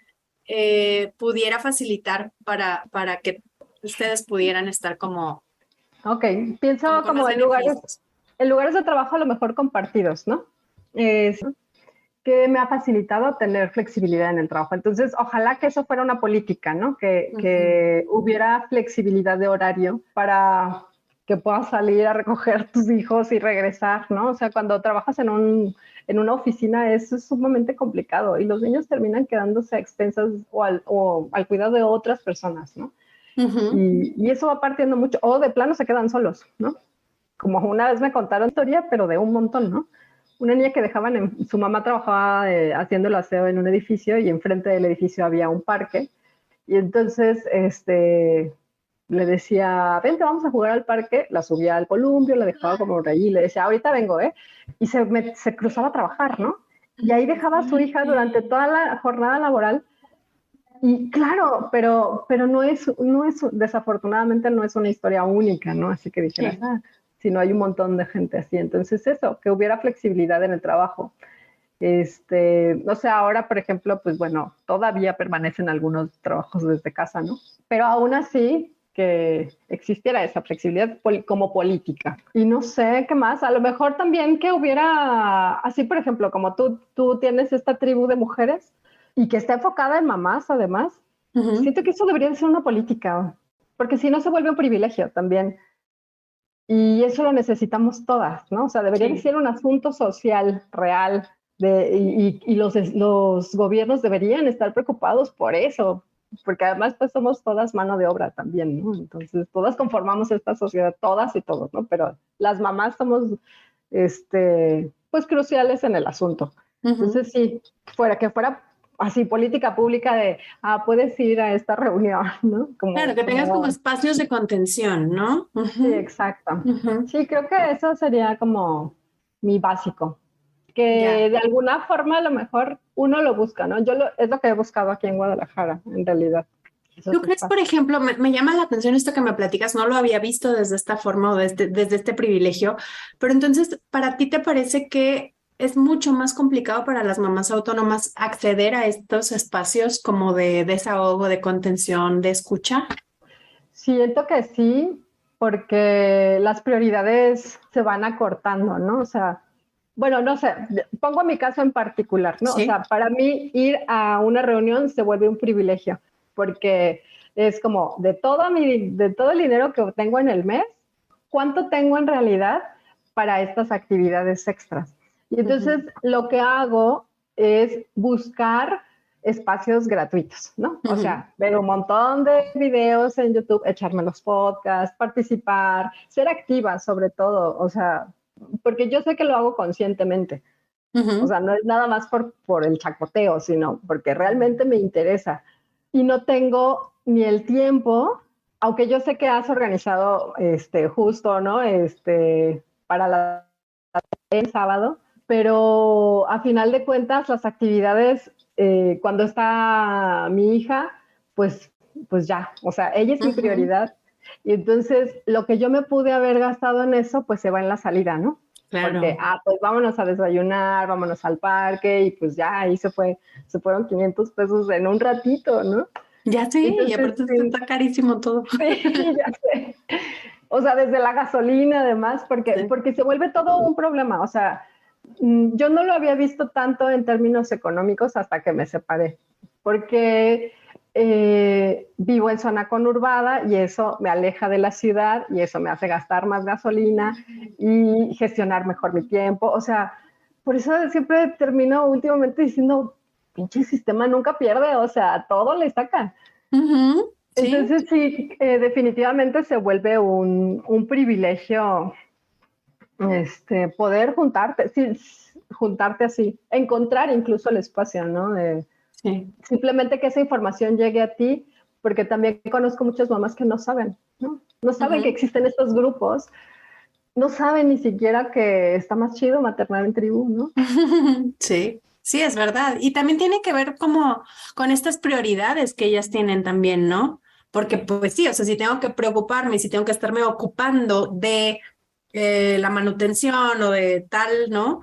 [SPEAKER 4] pudiera facilitar para que ustedes pudieran estar como...
[SPEAKER 3] Ok, pienso como en lugares de trabajo a lo mejor compartidos, ¿no? Que me ha facilitado tener flexibilidad en el trabajo. Entonces, ojalá que eso fuera una política, ¿no? Que hubiera flexibilidad de horario para que puedas salir a recoger tus hijos y regresar, ¿no? O sea, cuando trabajas en una oficina eso es sumamente complicado y los niños terminan quedándose a expensas o al cuidado de otras personas, ¿no? Y eso va partiendo mucho, o de plano se quedan solos, ¿no? Como una vez me contaron historia, pero de un montón, ¿no? Una niña que dejaban, su mamá trabajaba haciendo el aseo en un edificio y enfrente del edificio había un parque y entonces le decía, vente, vamos a jugar al parque, la subía al columpio, la dejaba como por allí, le decía, ahorita vengo, y se cruzaba a trabajar, ¿no? Y ahí dejaba a su hija durante toda la jornada laboral. Y claro, pero desafortunadamente no es una historia única, ¿no? Así que dijeras, sino hay un montón de gente así. Entonces eso, que hubiera flexibilidad en el trabajo. No sé, ahora, por ejemplo, pues bueno, todavía permanecen algunos trabajos desde casa, ¿no? Pero aún así que existiera esa flexibilidad como política. Y no sé qué más, a lo mejor también que hubiera, así por ejemplo, como tú tienes esta tribu de mujeres, y que está enfocada en mamás, además, siento que eso debería de ser una política, porque si no se vuelve un privilegio también. Y eso lo necesitamos todas, ¿no? O sea, debería de ser un asunto social real y los gobiernos deberían estar preocupados por eso, porque además pues somos todas mano de obra también, ¿no? Entonces, todas conformamos esta sociedad, todas y todos, ¿no? Pero las mamás somos, pues, cruciales en el asunto. Entonces, sí, que fuera así política pública de, puedes ir a esta reunión, ¿no?
[SPEAKER 4] Claro, que tengas como espacios de contención, ¿no?
[SPEAKER 3] Sí, exacto. Sí, creo que eso sería como mi básico, que de alguna forma a lo mejor uno lo busca, ¿no? Es lo que he buscado aquí en Guadalajara, en realidad. esos
[SPEAKER 4] ¿Tú crees, por
[SPEAKER 3] espacios.
[SPEAKER 4] ejemplo, me llama la atención esto que me platicas, no lo había visto desde esta forma o desde este privilegio, pero entonces, ¿para ti te parece que es mucho más complicado para las mamás autónomas acceder a estos espacios como de desahogo, de contención, de escucha?
[SPEAKER 3] Siento que sí, porque las prioridades se van acortando, ¿no? O sea, bueno, no sé, pongo mi caso en particular, ¿no? O
[SPEAKER 4] Sí.
[SPEAKER 3] sea, para mí ir a una reunión se vuelve un privilegio, porque es como de todo el dinero que obtengo en el mes, ¿cuánto tengo en realidad para estas actividades extras? Y entonces
[SPEAKER 4] Ujú,
[SPEAKER 3] lo que hago es buscar espacios gratuitos, ¿no? O
[SPEAKER 4] ujú,
[SPEAKER 3] sea, ver un montón de videos en YouTube, echarme los podcasts, participar, ser activa sobre todo, o sea, porque yo sé que lo hago conscientemente. O
[SPEAKER 4] ujú.
[SPEAKER 3] sea, no es nada más por el chacoteo, sino porque realmente me interesa. Y no tengo ni el tiempo, aunque yo sé que has organizado justo, ¿no? Para el sábado, pero a final de cuentas las actividades, cuando está mi hija, pues, pues ya, o sea, ella es mi
[SPEAKER 4] Ujú,
[SPEAKER 3] prioridad. Y entonces lo que yo me pude haber gastado en eso, pues se va en la salida, ¿no? Porque,
[SPEAKER 4] claro.
[SPEAKER 3] pues vámonos a desayunar, vámonos al parque y pues ya ahí se fueron 500 pesos en un ratito, ¿no?
[SPEAKER 4] Ya sé, y
[SPEAKER 3] Entonces,
[SPEAKER 4] aparte esto
[SPEAKER 3] sí,
[SPEAKER 4] está carísimo todo.
[SPEAKER 3] sí, ya sé. O sea, desde la gasolina además,
[SPEAKER 4] Sí.
[SPEAKER 3] porque se vuelve todo un problema. O sea, yo no lo había visto tanto en términos económicos hasta que me separé, porque vivo en zona conurbada y eso me aleja de la ciudad y eso me hace gastar más gasolina y gestionar mejor mi tiempo. O sea, por eso siempre termino últimamente diciendo, pinche sistema nunca pierde, o sea, todo le sacan.
[SPEAKER 4] Ujú, sí.
[SPEAKER 3] Entonces sí, definitivamente se vuelve un privilegio poder juntarte, sí, juntarte así, encontrar incluso el espacio, ¿no?
[SPEAKER 4] Sí.
[SPEAKER 3] Simplemente que esa información llegue a ti, porque también conozco muchas mamás que no saben, ¿no? No saben que
[SPEAKER 4] Ujú.
[SPEAKER 3] existen estos grupos, no saben ni siquiera que está más chido maternar en tribu, ¿no?
[SPEAKER 4] Sí, sí, es verdad. Y también tiene que ver como con estas prioridades que ellas tienen también, ¿no? Porque pues sí, o sea, si tengo que preocuparme, si tengo que estarme ocupando de la manutención o de tal, ¿no?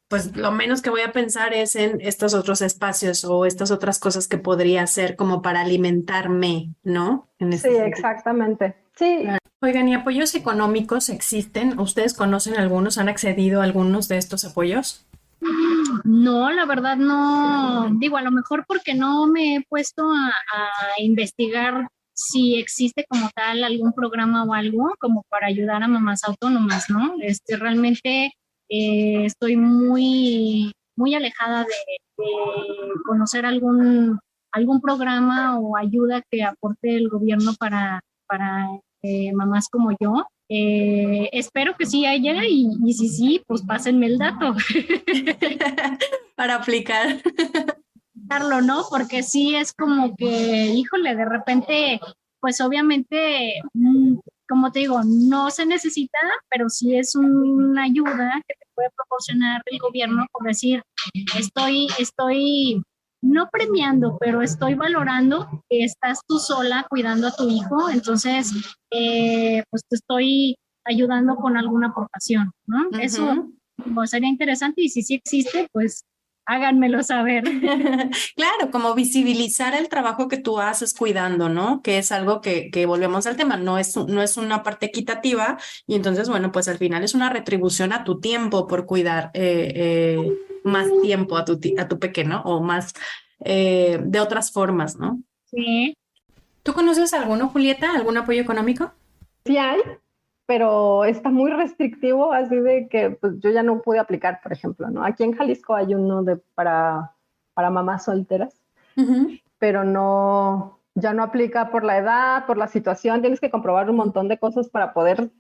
[SPEAKER 4] Pues lo menos que voy a pensar es en estos otros espacios o estas otras cosas que podría hacer como para alimentarme, ¿no? En
[SPEAKER 3] Sí,
[SPEAKER 4] ese sentido.
[SPEAKER 3] exactamente. Sí,
[SPEAKER 1] Claro. Oigan, ¿y apoyos económicos existen? ¿Ustedes conocen algunos? ¿Han accedido a algunos de estos apoyos?
[SPEAKER 2] No, la verdad no, digo, a lo mejor porque no me he puesto a investigar si existe como tal algún programa o algo como para ayudar a mamás autónomas, ¿no? Realmente estoy muy alejada de conocer algún programa o ayuda que aporte el gobierno para mamás como yo. Espero que sí haya y si sí, pues pásenme el dato.
[SPEAKER 4] Para aplicar.
[SPEAKER 2] ¿No? Porque sí es como que, híjole, de repente, pues obviamente, como te digo, no se necesita, pero sí es una ayuda que te puede proporcionar el gobierno por decir, estoy no premiando, pero estoy valorando que estás tú sola cuidando a tu hijo, entonces, pues te estoy ayudando con alguna aportación, ¿no? Eso
[SPEAKER 4] Ujú.
[SPEAKER 2] pues, sería interesante y si sí existe, pues háganmelo saber.
[SPEAKER 4] Claro, como visibilizar el trabajo que tú haces cuidando, ¿no? Que es algo que volvemos al tema, no es una parte equitativa y entonces, bueno, pues al final es una retribución a tu tiempo por cuidar más tiempo a a tu pequeño o más de otras formas, ¿no?
[SPEAKER 2] Sí,
[SPEAKER 1] ¿Tú conoces alguno, Julieta? ¿Algún apoyo económico?
[SPEAKER 3] sí hay, pero está muy restrictivo, así de que pues, yo ya no pude aplicar, por ejemplo, ¿no? Aquí en Jalisco hay uno para mamás solteras,
[SPEAKER 4] Ujú.
[SPEAKER 3] pero no, ya no aplica por la edad, por la situación, tienes que comprobar un montón de cosas para poder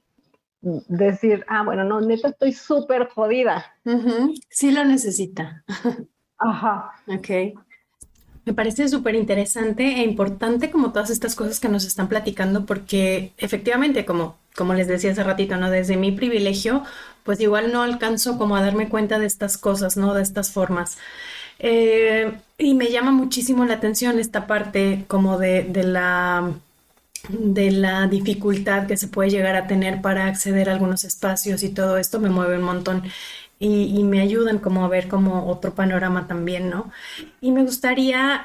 [SPEAKER 3] decir, bueno, no, neta estoy súper jodida.
[SPEAKER 4] Ujú. Sí lo necesita.
[SPEAKER 3] Ajá.
[SPEAKER 4] Ok.
[SPEAKER 1] Me parece súper interesante e importante como todas estas cosas que nos están platicando porque efectivamente, como les decía hace ratito, ¿no? Desde mi privilegio, pues igual no alcanzo como a darme cuenta de estas cosas, ¿no? De estas formas. Y me llama muchísimo la atención esta parte como de la dificultad que se puede llegar a tener para acceder a algunos espacios y todo esto me mueve un montón y me ayudan como a ver como otro panorama también, ¿no? Y me gustaría,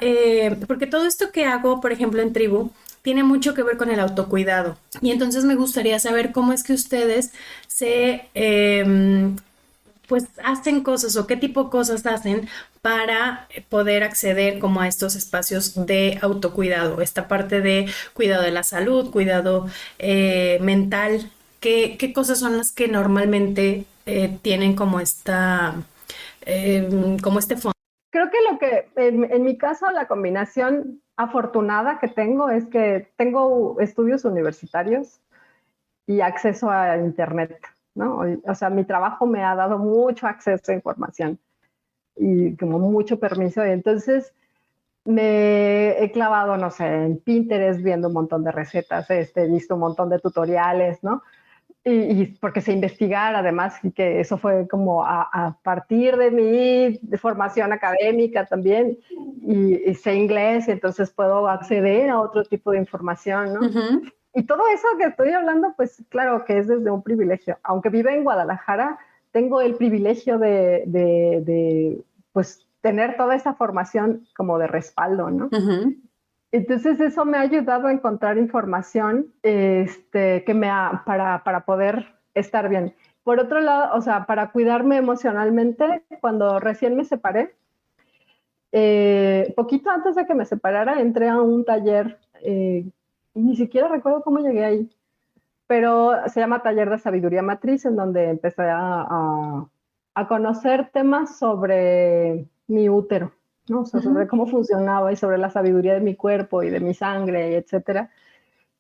[SPEAKER 1] porque todo esto que hago, por ejemplo, en Tribu, tiene mucho que ver con el autocuidado. Y entonces me gustaría saber cómo es que ustedes pues hacen cosas o qué tipo de cosas hacen para poder acceder como a estos espacios de autocuidado, esta parte de cuidado de la salud, cuidado mental, qué cosas son las que normalmente tienen como como este fondo.
[SPEAKER 3] Creo que en mi caso, la combinación afortunada que tengo es que tengo estudios universitarios y acceso a Internet, ¿no? O sea, mi trabajo me ha dado mucho acceso a información y como mucho permiso. Y entonces me he clavado, no sé, en Pinterest viendo un montón de recetas, he visto un montón de tutoriales, ¿no? Y porque sé investigar, además, y que eso fue como a partir de mi formación académica también, y sé inglés, y entonces puedo acceder a otro tipo de información, ¿no?
[SPEAKER 4] Ujú,
[SPEAKER 3] Y todo eso que estoy hablando, pues claro que es desde un privilegio. Aunque vive en Guadalajara, tengo el privilegio pues, tener toda esa formación como de respaldo, ¿no?
[SPEAKER 4] ujú,
[SPEAKER 3] Entonces eso me ha ayudado a encontrar información para poder estar bien. Por otro lado, o sea, para cuidarme emocionalmente, cuando recién me separé, poquito antes de que me separara, entré a un taller, ni siquiera recuerdo cómo llegué ahí, pero se llama Taller de Sabiduría Matriz, en donde empecé a conocer temas sobre mi útero, ¿no? O sea, sobre
[SPEAKER 4] ujú,
[SPEAKER 3] cómo funcionaba y sobre la sabiduría de mi cuerpo y de mi sangre, etcétera.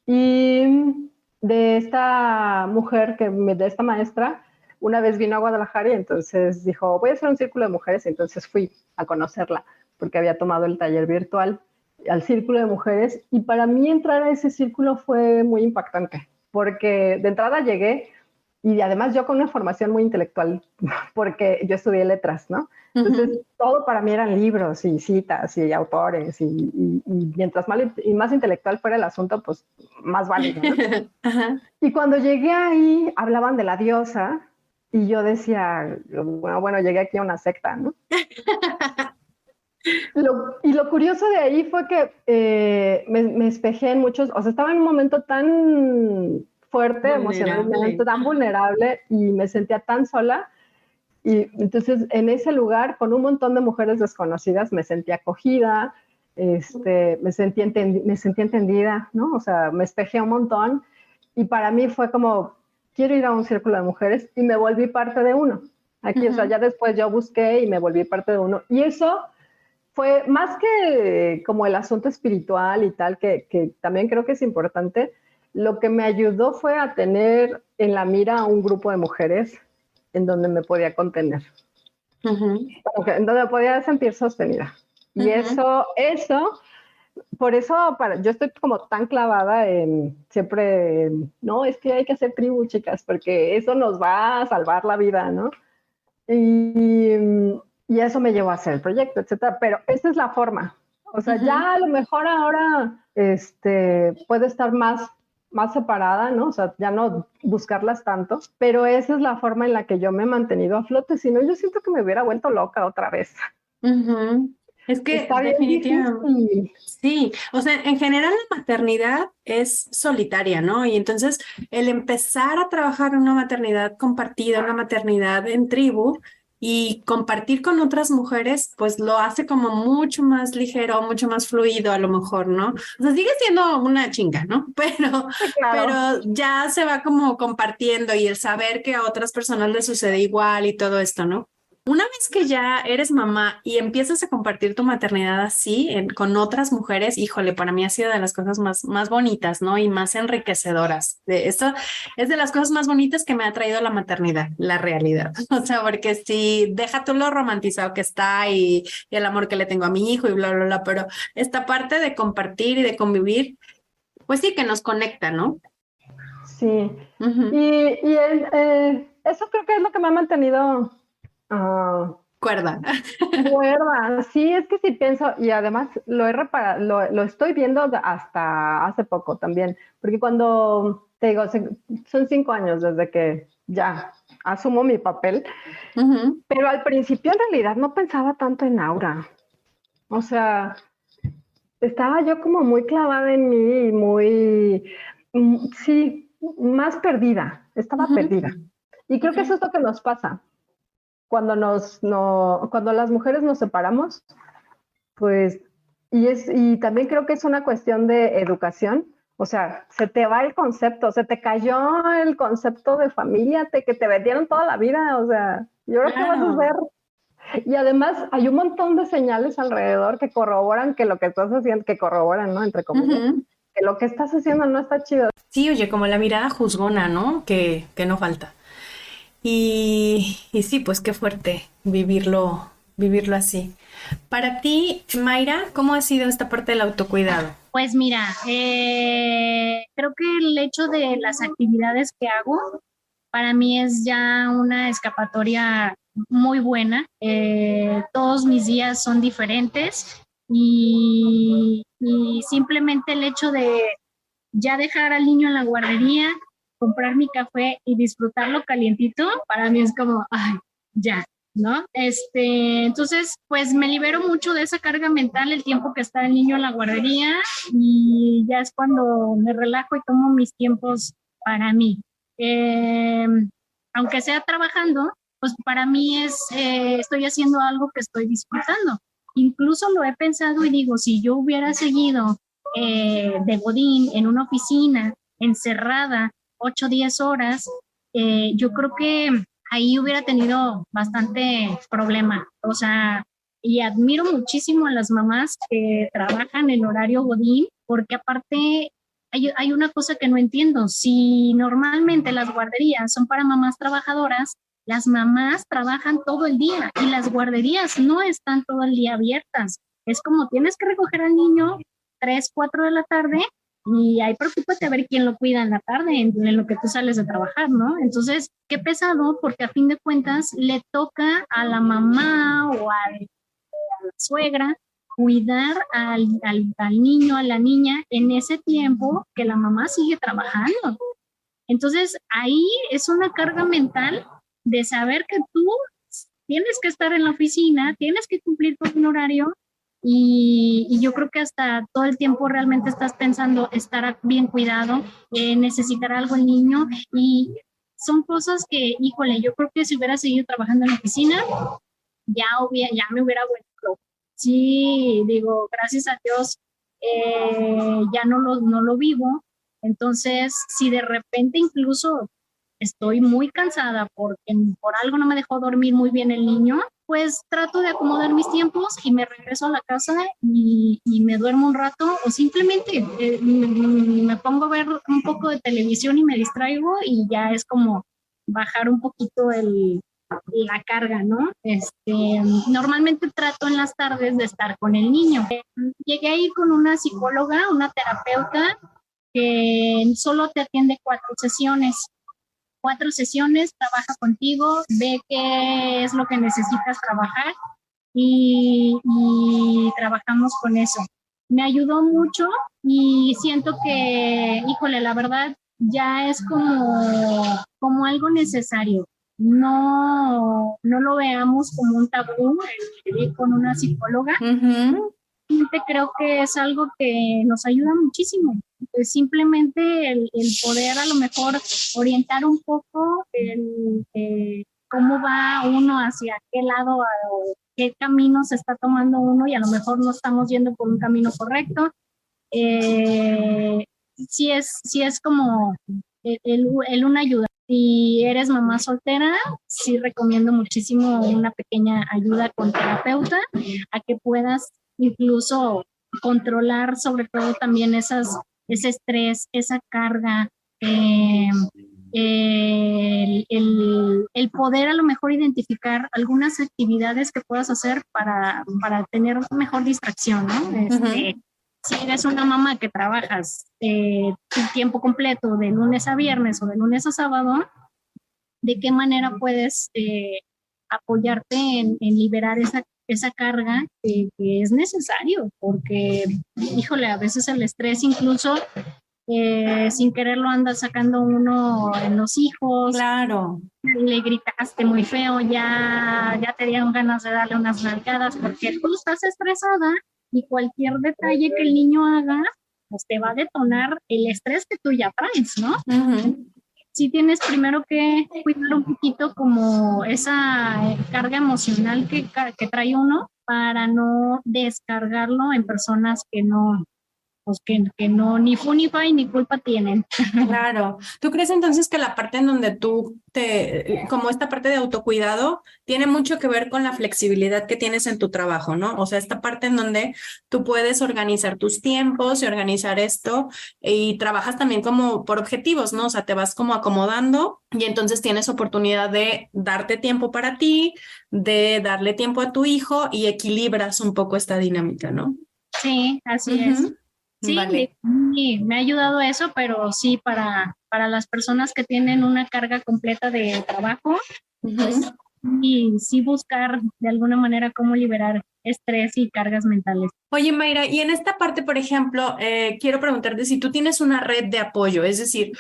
[SPEAKER 3] Y de esta mujer, de esta maestra, una vez vino a Guadalajara y entonces dijo, voy a hacer un círculo de mujeres, y entonces fui a conocerla, porque había tomado el taller virtual al círculo de mujeres, y para mí entrar a ese círculo fue muy impactante, porque de entrada llegué, y además yo con una formación muy intelectual, porque yo estudié letras, ¿no? Entonces,
[SPEAKER 4] ujú.
[SPEAKER 3] todo para mí eran libros y citas y autores, y mientras más intelectual fuera el asunto, pues más válido, ¿no?
[SPEAKER 4] Ajá.
[SPEAKER 3] Y cuando llegué ahí, hablaban de la diosa, y yo decía, bueno, llegué aquí a una secta, ¿no? Y lo curioso de ahí fue que me espejé en muchos, o sea, estaba en un momento tan fuerte
[SPEAKER 4] Vulnerable.
[SPEAKER 3] emocionalmente, tan vulnerable, y me sentía tan sola. Y entonces en ese lugar, con un montón de mujeres desconocidas, me sentí acogida, me sentí entendida, ¿no? O sea, me espejé un montón, y para mí fue como, quiero ir a un círculo de mujeres, y me volví parte de uno. Aquí, o sea,
[SPEAKER 4] Ujú,
[SPEAKER 3] ya después yo busqué y me volví parte de uno. Y eso fue más que como el asunto espiritual y tal, que también creo que es importante. Lo que me ayudó fue a tener en la mira a un grupo de mujeres en donde me podía contener,
[SPEAKER 4] ujú,
[SPEAKER 3] en donde me podía sentir sostenida. Y
[SPEAKER 4] ujú.
[SPEAKER 3] por eso yo estoy como tan clavada en siempre, no, es que hay que hacer tribu, chicas, porque eso nos va a salvar la vida, ¿no? Y, y eso me llevó a hacer el proyecto, etcétera. Pero esa es la forma. O sea,
[SPEAKER 4] Ujú,
[SPEAKER 3] ya a lo mejor ahora puede estar más separada, ¿no? O sea, ya no buscarlas tanto, pero esa es la forma en la que yo me he mantenido a flote. Si no, yo siento que me hubiera vuelto loca otra vez.
[SPEAKER 4] ujú. Es que
[SPEAKER 3] Está bien
[SPEAKER 4] definitivamente,
[SPEAKER 3] difícil.
[SPEAKER 4] sí, o sea, en general la maternidad es solitaria, ¿no? Y entonces el empezar a trabajar en una maternidad compartida, una maternidad en tribu y compartir con otras mujeres, pues lo hace como mucho más ligero, mucho más fluido a lo mejor, ¿no? O sea, sigue siendo una chinga, ¿no?
[SPEAKER 3] Sí,
[SPEAKER 4] Pero
[SPEAKER 3] claro.
[SPEAKER 4] ya se va como compartiendo y el saber que a otras personas les sucede igual y todo esto, ¿no? Una vez que ya eres mamá y empiezas a compartir tu maternidad así con otras mujeres, híjole, para mí ha sido de las cosas más bonitas, ¿no? Y más enriquecedoras. Esto es de las cosas más bonitas que me ha traído la maternidad, la realidad. O sea, porque si deja tú lo romantizado que está y el amor que le tengo a mi hijo y bla, bla, bla, pero esta parte de compartir y de convivir, pues sí que nos conecta, ¿no?
[SPEAKER 3] Sí.
[SPEAKER 4] Ujú,
[SPEAKER 3] Eso creo que es lo que me ha mantenido
[SPEAKER 4] Cuerda.
[SPEAKER 3] Cuerda, sí, es que sí pienso, y además lo he reparado, lo estoy viendo hasta hace poco también, porque cuando, te digo, son 5 años desde que ya asumo mi papel,
[SPEAKER 4] Ujú,
[SPEAKER 3] pero al principio en realidad no pensaba tanto en Aura, o sea, estaba yo como muy clavada en mí y muy, sí, más perdida, estaba
[SPEAKER 4] ujú,
[SPEAKER 3] perdida. Y creo
[SPEAKER 4] ok.
[SPEAKER 3] que eso es lo que nos pasa cuando cuando las mujeres nos separamos. Pues, y también creo que es una cuestión de educación. O sea, se te va el concepto, se te cayó el concepto de familia, que te vendieron toda la vida. O sea, ¿y ahora qué vas a
[SPEAKER 4] Claro.
[SPEAKER 3] hacer? Y además hay un montón de señales alrededor que corroboran que lo que estás haciendo, que corroboran, ¿no? Entre comillas,
[SPEAKER 4] Ujú.
[SPEAKER 3] que lo que estás haciendo no está chido.
[SPEAKER 1] Sí, oye, como la mirada juzgona, ¿no? Que no falta. Y sí, pues qué fuerte vivirlo así. Para ti, Mayra, ¿cómo ha sido esta parte del autocuidado?
[SPEAKER 2] Pues mira, creo que el hecho de las actividades que hago para mí es ya una escapatoria muy buena. Todos mis días son diferentes y simplemente el hecho de ya dejar al niño en la guardería, comprar mi café y disfrutarlo calientito, para mí es como, ay, ya, ¿no? Entonces, pues me libero mucho de esa carga mental el tiempo que está el niño en la guardería y ya es cuando me relajo y tomo mis tiempos para mí. Eh, Aunque sea trabajando, pues para mí estoy haciendo algo que estoy disfrutando. Incluso lo he pensado y digo, si yo hubiera seguido de Godín en una oficina, encerrada, 8 o 10 horas, yo creo que ahí hubiera tenido bastante problema. O sea, y admiro muchísimo a las mamás que trabajan en horario Godín, porque aparte hay una cosa que no entiendo. Si normalmente las guarderías son para mamás trabajadoras, las mamás trabajan todo el día y las guarderías no están todo el día abiertas. Es como tienes que recoger al niño 3, 4 de la tarde y ahí preocúpate a ver quién lo cuida en la tarde, en lo que tú sales de trabajar, ¿no? Entonces, qué pesado, porque a fin de cuentas le toca a la mamá o a la suegra cuidar al niño, a la niña en ese tiempo que la mamá sigue trabajando. Entonces, ahí es una carga mental de saber que tú tienes que estar en la oficina, tienes que cumplir con un horario y yo creo que hasta todo el tiempo realmente estás pensando estar bien cuidado, necesitar algo el niño y son cosas que, híjole, yo creo que si hubiera seguido trabajando en la oficina, ya me hubiera vuelto. Sí, digo, gracias a Dios, ya no lo vivo. Entonces, si de repente incluso estoy muy cansada porque por algo no me dejó dormir muy bien el niño, pues trato de acomodar mis tiempos y me regreso a la casa y me duermo un rato o simplemente me pongo a ver un poco de televisión y me distraigo y ya es como bajar un poquito la carga, ¿no? Normalmente trato en las tardes de estar con el niño. Llegué a ir con una psicóloga, una terapeuta, que solo te atiende 4 sesiones. 4 sesiones, trabaja contigo, ve qué es lo que necesitas trabajar y trabajamos con eso. Me ayudó mucho y siento que, híjole, la verdad ya es como algo necesario. No lo veamos como un tabú el ir con una psicóloga.
[SPEAKER 4] Ujú.
[SPEAKER 2] Creo que es algo que nos ayuda muchísimo. Pues simplemente el poder a lo mejor orientar un poco cómo va uno hacia qué lado o qué camino se está tomando uno y a lo mejor no estamos yendo por un camino correcto. Sí es como una ayuda. Si eres mamá soltera, sí recomiendo muchísimo una pequeña ayuda con terapeuta a que puedas incluso controlar sobre todo también ese estrés, esa carga, el poder a lo mejor identificar algunas actividades que puedas hacer para tener mejor distracción, ¿no?
[SPEAKER 4] Ujú.
[SPEAKER 2] Si eres una mamá que trabajas tu tiempo completo de lunes a viernes o de lunes a sábado, ¿de qué manera puedes apoyarte en liberar esa carga que es necesario, porque, híjole, a veces el estrés incluso sin quererlo anda sacando uno en los hijos.
[SPEAKER 4] Claro.
[SPEAKER 2] Le gritaste muy feo, ya te dieron ganas de darle unas nalgadas porque tú estás estresada y cualquier detalle que el niño haga, pues te va a detonar el estrés que tú ya traes, ¿no?
[SPEAKER 4] Uh-huh.
[SPEAKER 2] Sí tienes primero que cuidar un poquito como esa carga emocional que trae uno para no descargarlo en personas que no, pues que no, ni fu ni fa ni culpa tienen.
[SPEAKER 4] Claro. ¿Tú crees entonces que la parte en donde como esta parte de autocuidado, tiene mucho que ver con la flexibilidad que tienes en tu trabajo, ¿no? O sea, esta parte en donde tú puedes organizar tus tiempos y organizar esto y trabajas también como por objetivos, ¿no? O sea, te vas como acomodando y entonces tienes oportunidad de darte tiempo para ti, de darle tiempo a tu hijo y equilibras un poco esta dinámica, ¿no?
[SPEAKER 2] Sí, así es. Sí,
[SPEAKER 4] vale.
[SPEAKER 2] me ha ayudado eso, pero sí, para las personas que tienen una carga completa de trabajo, pues, y sí buscar de alguna manera cómo liberar estrés y cargas mentales.
[SPEAKER 4] Oye, Mayra, y en esta parte, por ejemplo, quiero preguntarte si tú tienes una red de apoyo, es decir,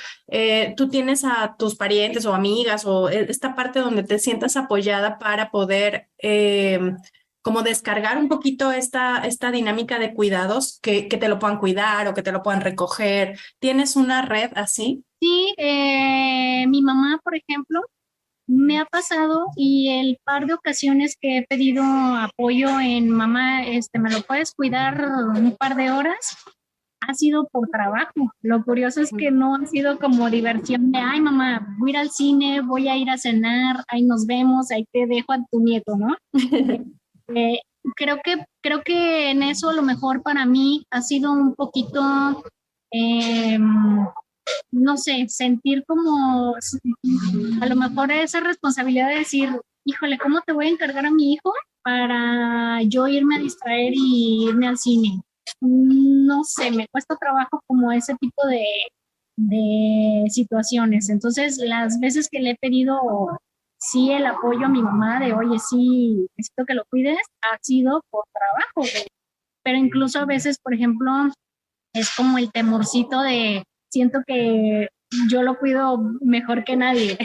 [SPEAKER 4] tú tienes a tus parientes o amigas o esta parte donde te sientas apoyada para poder como descargar un poquito esta dinámica de cuidados, que te lo puedan cuidar o que te lo puedan recoger. ¿Tienes una red así?
[SPEAKER 2] Sí, mi mamá, por ejemplo, me ha pasado y el par de ocasiones que he pedido apoyo en mamá, ¿me lo puedes cuidar un par de horas? Ha sido por trabajo. Lo curioso es que no ha sido como diversión de, ay mamá, voy a ir al cine, voy a ir a cenar, ahí nos vemos, ahí te dejo a tu nieto, ¿no? Eh, creo que en eso a lo mejor para mí ha sido un poquito, no sé, sentir como a lo mejor esa responsabilidad de decir, híjole, ¿cómo te voy a encargar a mi hijo para yo irme a distraer y irme al cine? No sé, me cuesta trabajo como ese tipo de situaciones. Entonces, las veces que le he pedido sí el apoyo a mi mamá de, oye, sí, necesito que lo cuides, ha sido por trabajo. Pero incluso a veces, por ejemplo, es como el temorcito de, siento que yo lo cuido mejor que nadie.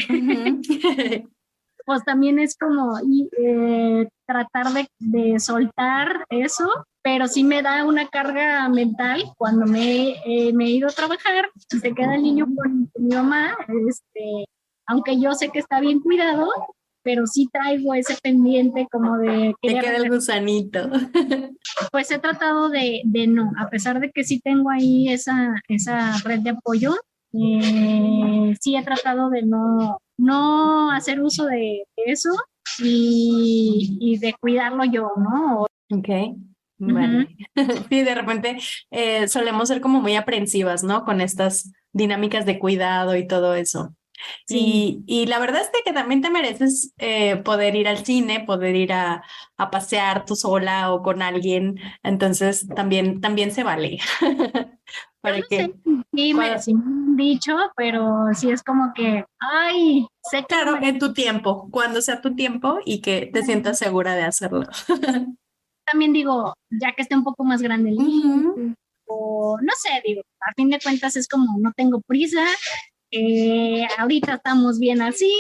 [SPEAKER 2] Pues también es como tratar de soltar eso, pero sí me da una carga mental cuando me he ido a trabajar y se queda el niño con mi mamá, aunque yo sé que está bien cuidado, pero sí traigo ese pendiente como de...
[SPEAKER 4] Te queda el gusanito.
[SPEAKER 2] Pues he tratado de no, a pesar de que sí tengo ahí esa red de apoyo, sí he tratado de no hacer uso de eso y de cuidarlo yo, ¿no?
[SPEAKER 4] Ok, vale. Sí, de repente solemos ser como muy aprensivas, ¿no? Con estas dinámicas de cuidado y todo eso. Sí. Y la verdad es que también te mereces poder ir al cine, poder ir a pasear tú sola o con alguien, entonces también se vale. Para
[SPEAKER 2] no
[SPEAKER 4] que
[SPEAKER 2] sé, sí me han dicho, pero sí es como que, ay, sé que
[SPEAKER 4] claro, en tu tiempo, cuando sea tu tiempo y que te sientas segura de hacerlo.
[SPEAKER 2] También digo, ya que esté un poco más grande el niño, o no sé, digo, a fin de cuentas es como no tengo prisa, ahorita estamos bien así,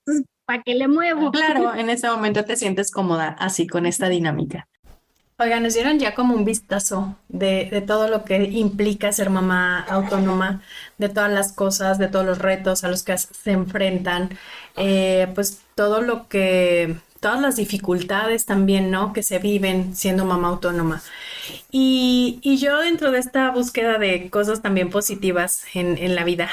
[SPEAKER 2] pues, ¿para qué le muevo?
[SPEAKER 4] Claro, en ese momento te sientes cómoda así con esta dinámica. Oigan, nos dieron ya como un vistazo de todo lo que implica ser mamá autónoma, de todas las cosas, de todos los retos a los que se enfrentan, pues todas las dificultades también, ¿no? Que se viven siendo mamá autónoma. Y yo dentro de esta búsqueda de cosas también positivas en la vida,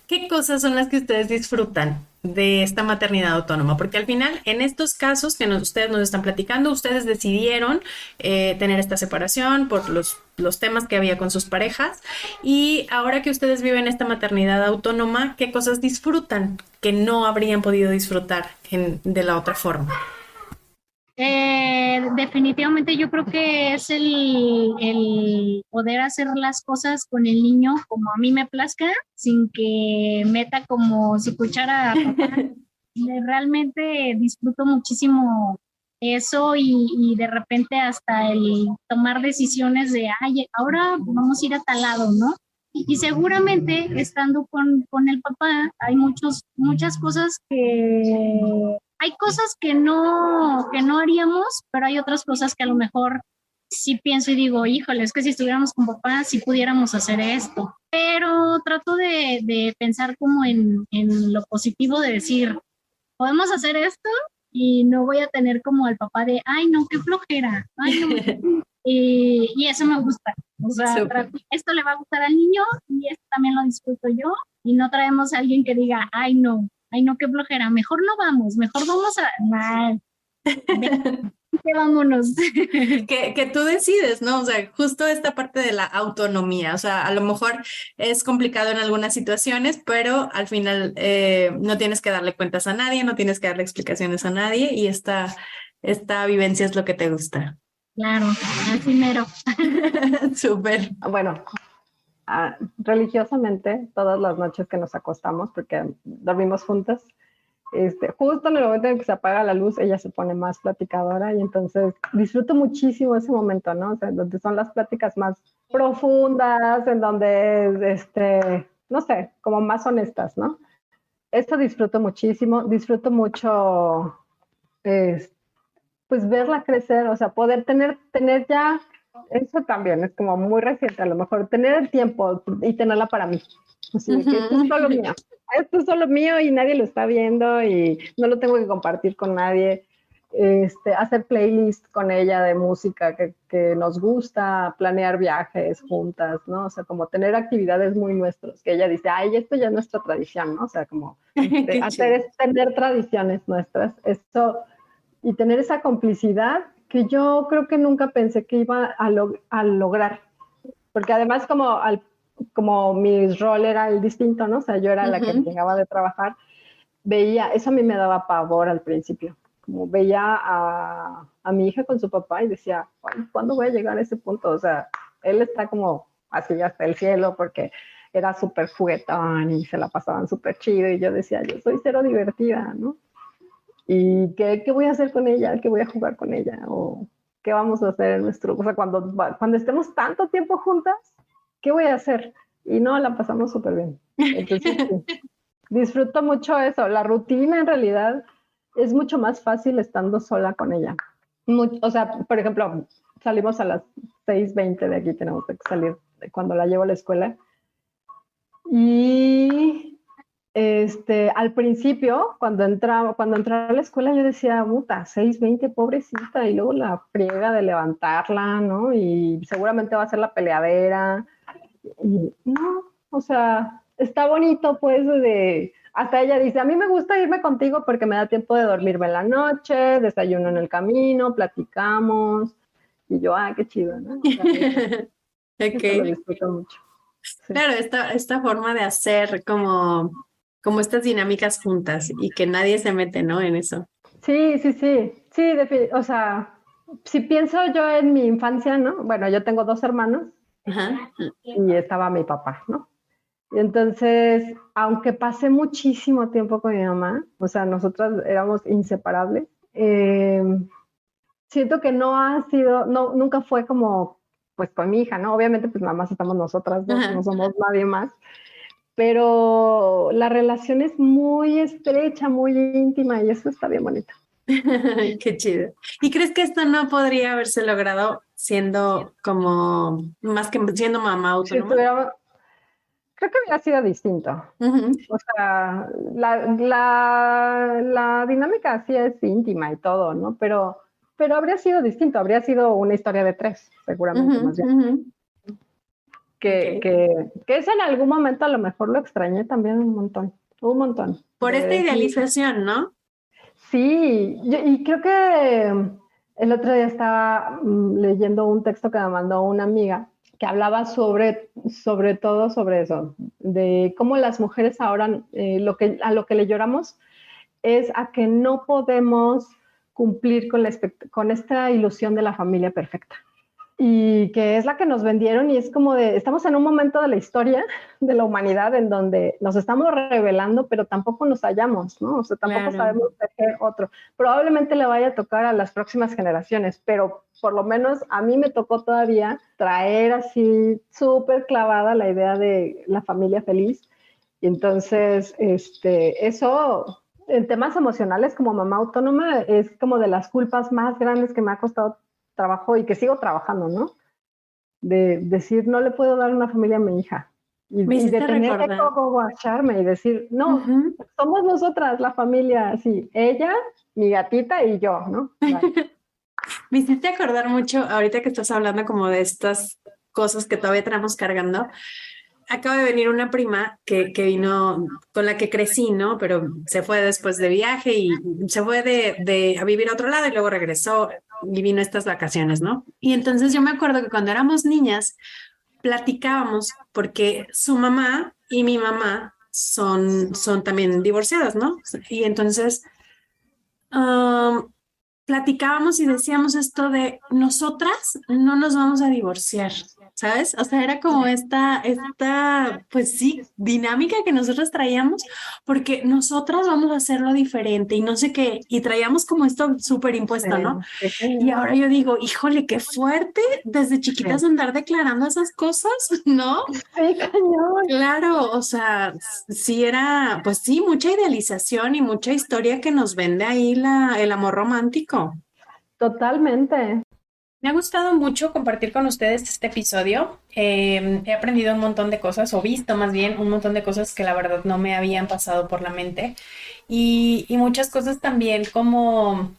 [SPEAKER 4] ¿qué cosas son las que ustedes disfrutan de esta maternidad autónoma? Porque al final, en estos casos que ustedes nos están platicando, ustedes decidieron tener esta separación por los temas que había con sus parejas. Y ahora que ustedes viven esta maternidad autónoma, ¿qué cosas disfrutan que no habrían podido disfrutar de la otra forma?
[SPEAKER 2] Definitivamente yo creo que es el poder hacer las cosas con el niño como a mí me plazca, sin que meta como si escuchara a papá realmente disfruto muchísimo eso y de repente hasta el tomar decisiones de, ay, ahora vamos a ir a tal lado, ¿no? Y seguramente estando con el papá hay muchas cosas hay cosas que no haríamos, pero hay otras cosas que a lo mejor sí pienso y digo, híjole, es que si estuviéramos con papá sí pudiéramos hacer esto. Pero trato de pensar como en lo positivo de decir, podemos hacer esto y no voy a tener como al papá de, ay, no, qué flojera, ay, no. Y eso me gusta. O sea, esto le va a gustar al niño y esto también lo disfruto yo. Y no traemos a alguien que diga, ay, no, qué flojera, mejor no vamos, mejor vamos a... Nah, vámonos.
[SPEAKER 4] Que tú decides, ¿no? O sea, justo esta parte de la autonomía, o sea, a lo mejor es complicado en algunas situaciones, pero al final no tienes que darle cuentas a nadie, no tienes que darle explicaciones a nadie y esta vivencia es lo que te gusta.
[SPEAKER 2] Claro, así mero.
[SPEAKER 4] Súper.
[SPEAKER 3] Bueno, religiosamente, todas las noches que nos acostamos, porque dormimos juntas, justo en el momento en que se apaga la luz, ella se pone más platicadora y entonces disfruto muchísimo ese momento, ¿no? O sea, donde son las pláticas más profundas, en donde, no sé, como más honestas, ¿no? Esto disfruto muchísimo, disfruto mucho, pues verla crecer, o sea, poder tener ya, eso también es como muy reciente, a lo mejor tener el tiempo y tenerla para mí. Así que esto es solo mío. Esto es solo mío y nadie lo está viendo y no lo tengo que compartir con nadie. Hacer playlists con ella de música que nos gusta, planear viajes juntas, ¿no? O sea, como tener actividades muy nuestras, que ella dice, ay, esto ya es nuestra tradición, ¿no? O sea, como tener tradiciones nuestras, eso, y tener esa complicidad que yo creo que nunca pensé que iba a lograr. Porque además como mi rol era el distinto, ¿no? O sea, yo era la que llegaba de trabajar, eso a mí me daba pavor al principio, como veía a mi hija con su papá y decía, ¿cuándo voy a llegar a ese punto? O sea, él está como así hasta el cielo porque era súper juguetón y se la pasaban súper chido y yo decía, yo soy cero divertida, ¿no? ¿Y qué voy a hacer con ella? ¿Qué voy a jugar con ella? ¿O qué vamos a hacer en o sea, cuando estemos tanto tiempo juntas, ¿qué voy a hacer? Y no, la pasamos súper bien. Entonces, sí, disfruto mucho eso. La rutina, en realidad, es mucho más fácil estando sola con ella. O sea, por ejemplo, salimos a las 6:20 de aquí, tenemos que salir cuando la llevo a la escuela. Y al principio, cuando entraba a la escuela, yo decía, puta, 6:20, pobrecita, y luego la friega de levantarla, ¿no? Y seguramente va a ser la peleadera. Y no, o sea, está bonito, pues, hasta ella dice, a mí me gusta irme contigo porque me da tiempo de dormirme en la noche, desayuno en el camino, platicamos, y yo, qué chido, ¿no? O sea, eso lo disfruto mucho. Sí.
[SPEAKER 4] Claro, esta forma de hacer como estas dinámicas juntas y que nadie se mete, ¿no? En eso.
[SPEAKER 3] Sí, o sea, si pienso yo en mi infancia, ¿no? Bueno, yo tengo 2 hermanos. Ajá. Y estaba mi papá, ¿no? Y entonces, aunque pasé muchísimo tiempo con mi mamá, o sea, nosotras éramos inseparables, siento que nunca fue como, pues con mi hija, ¿no? Obviamente, pues nada más estamos nosotras dos, no somos nadie más, pero la relación es muy estrecha, muy íntima y eso está bien bonito.
[SPEAKER 4] Qué chido. ¿Y crees que esto no podría haberse logrado siendo como, más que siendo mamá autónoma?
[SPEAKER 3] Creo que hubiera sido distinto. O sea, la dinámica sí es íntima y todo, ¿no? Pero habría sido distinto, habría sido una historia de 3, seguramente, más bien. Que eso en algún momento a lo mejor lo extrañé también un montón.
[SPEAKER 4] Por esta idealización, ¿no?
[SPEAKER 3] Sí, y creo que el otro día estaba leyendo un texto que me mandó una amiga que hablaba sobre todo sobre eso, de cómo las mujeres ahora a lo que le lloramos es a que no podemos cumplir con esta ilusión de la familia perfecta. y que es la que nos vendieron y es como de, estamos en un momento de la historia de la humanidad en donde nos estamos revelando, pero tampoco nos hallamos, ¿no? O sea, tampoco sabemos tejer otro. Probablemente le vaya a tocar a las próximas generaciones, pero por lo menos a mí me tocó todavía traer así súper clavada la idea de la familia feliz. Y entonces, eso, en temas emocionales como mamá autónoma, es como de las culpas más grandes que me ha costado trabajo y que sigo trabajando, ¿no? De decir, no le puedo dar una familia a mi hija. Y de tener que cogacharme y decir, no, somos nosotras la familia, así, ella, mi gatita y yo, ¿no? Vale.
[SPEAKER 4] Me hiciste acordar mucho, ahorita que estás hablando como de estas cosas que todavía tenemos cargando. Acaba de venir una prima que vino, con la que crecí, ¿no? Pero se fue después de viaje y se fue a vivir a otro lado y luego regresó y vino estas vacaciones, ¿no? Y entonces yo me acuerdo que cuando éramos niñas platicábamos porque su mamá y mi mamá son también divorciadas, ¿no? Y entonces platicábamos y decíamos esto de nosotras no nos vamos a divorciar, ¿sabes? O sea, era como esta, pues sí, dinámica que nosotros traíamos, porque nosotras vamos a hacerlo diferente y no sé qué, y traíamos como esto súper impuesto, ¿no? Y ahora yo digo, híjole, qué fuerte desde chiquitas andar declarando esas cosas, ¿no?
[SPEAKER 3] Sí, cañón.
[SPEAKER 4] Claro, o sea, sí era, pues sí, mucha idealización y mucha historia que nos vende ahí el amor romántico.
[SPEAKER 3] Totalmente.
[SPEAKER 1] Me ha gustado mucho compartir con ustedes este episodio. He aprendido un montón de cosas, o visto más bien un montón de cosas que la verdad no me habían pasado por la mente. Y muchas cosas también como,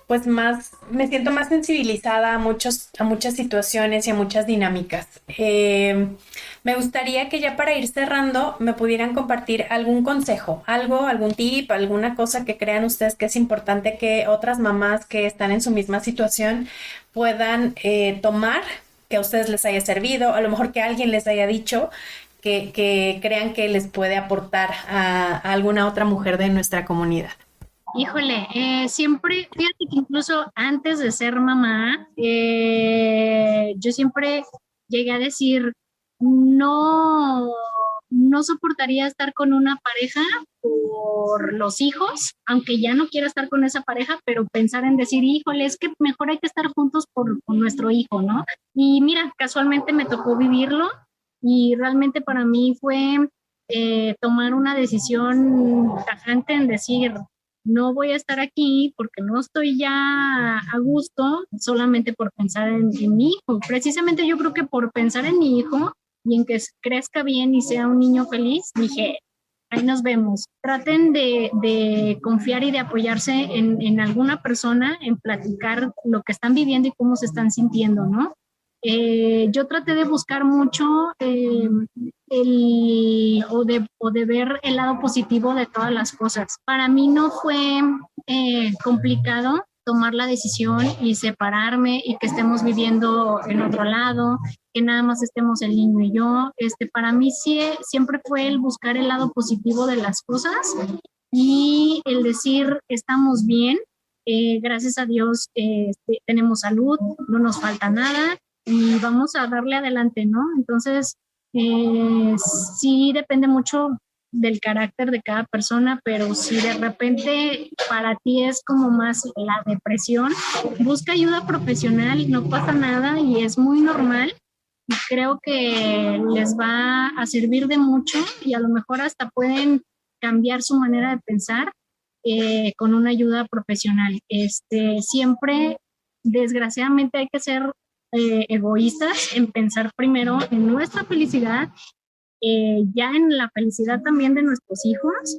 [SPEAKER 1] pues más, me siento más sensibilizada a muchas situaciones y a muchas dinámicas. Me gustaría que ya para ir cerrando me pudieran compartir algún consejo, algún tip, alguna cosa que crean ustedes que es importante que otras mamás que están en su misma situación puedan tomar, que a ustedes les haya servido, a lo mejor que alguien les haya dicho, que crean que les puede aportar a alguna otra mujer de nuestra comunidad.
[SPEAKER 2] Híjole, siempre, fíjate que incluso antes de ser mamá, yo siempre llegué a decir, no, no soportaría estar con una pareja por los hijos, aunque ya no quiera estar con esa pareja, pero pensar en decir, híjole, es que mejor hay que estar juntos por nuestro hijo, ¿no? Y mira, casualmente me tocó vivirlo y realmente para mí fue tomar una decisión tajante en decir, no voy a estar aquí porque no estoy ya a gusto solamente por pensar en mi hijo. Precisamente yo creo que por pensar en mi hijo y en que crezca bien y sea un niño feliz, dije, ahí nos vemos. Traten de confiar y de apoyarse en alguna persona, en platicar lo que están viviendo y cómo se están sintiendo, ¿no? Yo traté de buscar mucho o de ver el lado positivo de todas las cosas. Para mí no fue complicado tomar la decisión y separarme y que estemos viviendo en otro lado, que nada más estemos el niño y yo. Para mí sí, siempre fue el buscar el lado positivo de las cosas y el decir estamos bien, gracias a Dios tenemos salud, no nos falta nada y vamos a darle adelante, ¿no? Entonces, sí depende mucho del carácter de cada persona, pero si de repente para ti es como más la depresión, busca ayuda profesional, no pasa nada y es muy normal. Y creo que les va a servir de mucho y a lo mejor hasta pueden cambiar su manera de pensar con una ayuda profesional. Siempre, desgraciadamente, hay que ser egoístas en pensar primero en nuestra felicidad, ya en la felicidad también de nuestros hijos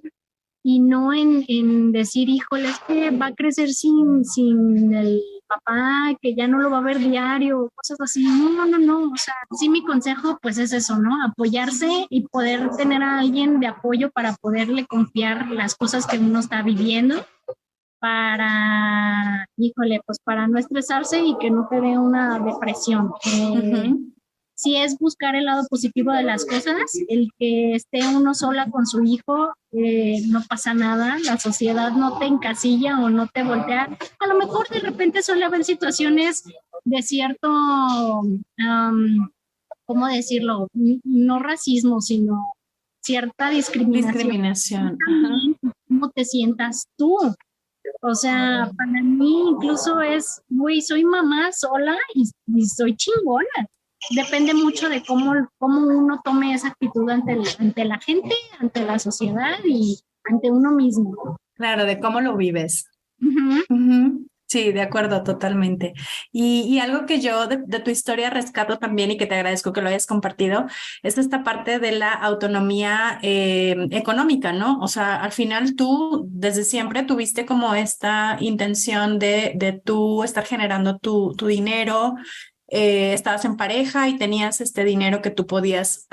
[SPEAKER 2] y no en decir, híjole, es que va a crecer sin el papá, que ya no lo va a ver diario, cosas así. No, o sea, sí mi consejo pues es eso, ¿no? Apoyarse y poder tener a alguien de apoyo para poderle confiar las cosas que uno está viviendo para no estresarse y que no te dé una depresión. sí es buscar el lado positivo de las cosas, el que esté uno sola con su hijo, no pasa nada, la sociedad no te encasilla o no te voltea. A lo mejor de repente suele haber situaciones de cierto, ¿cómo decirlo? No racismo, sino cierta discriminación.
[SPEAKER 1] Discriminación.
[SPEAKER 2] También, ¿cómo te sientas tú? O sea, para mí incluso es, güey, soy mamá sola y soy chingona. Depende mucho de cómo uno tome esa actitud ante la gente, ante la sociedad y ante uno mismo.
[SPEAKER 1] Claro, de cómo lo vives.
[SPEAKER 2] Uh-huh.
[SPEAKER 1] Ujú. Sí, de acuerdo, totalmente. Y algo que yo de tu historia rescato también y que te agradezco que lo hayas compartido es esta parte de la autonomía económica, ¿no? O sea, al final tú desde siempre tuviste como esta intención de tú estar generando tu dinero, estabas en pareja y tenías este dinero que tú podías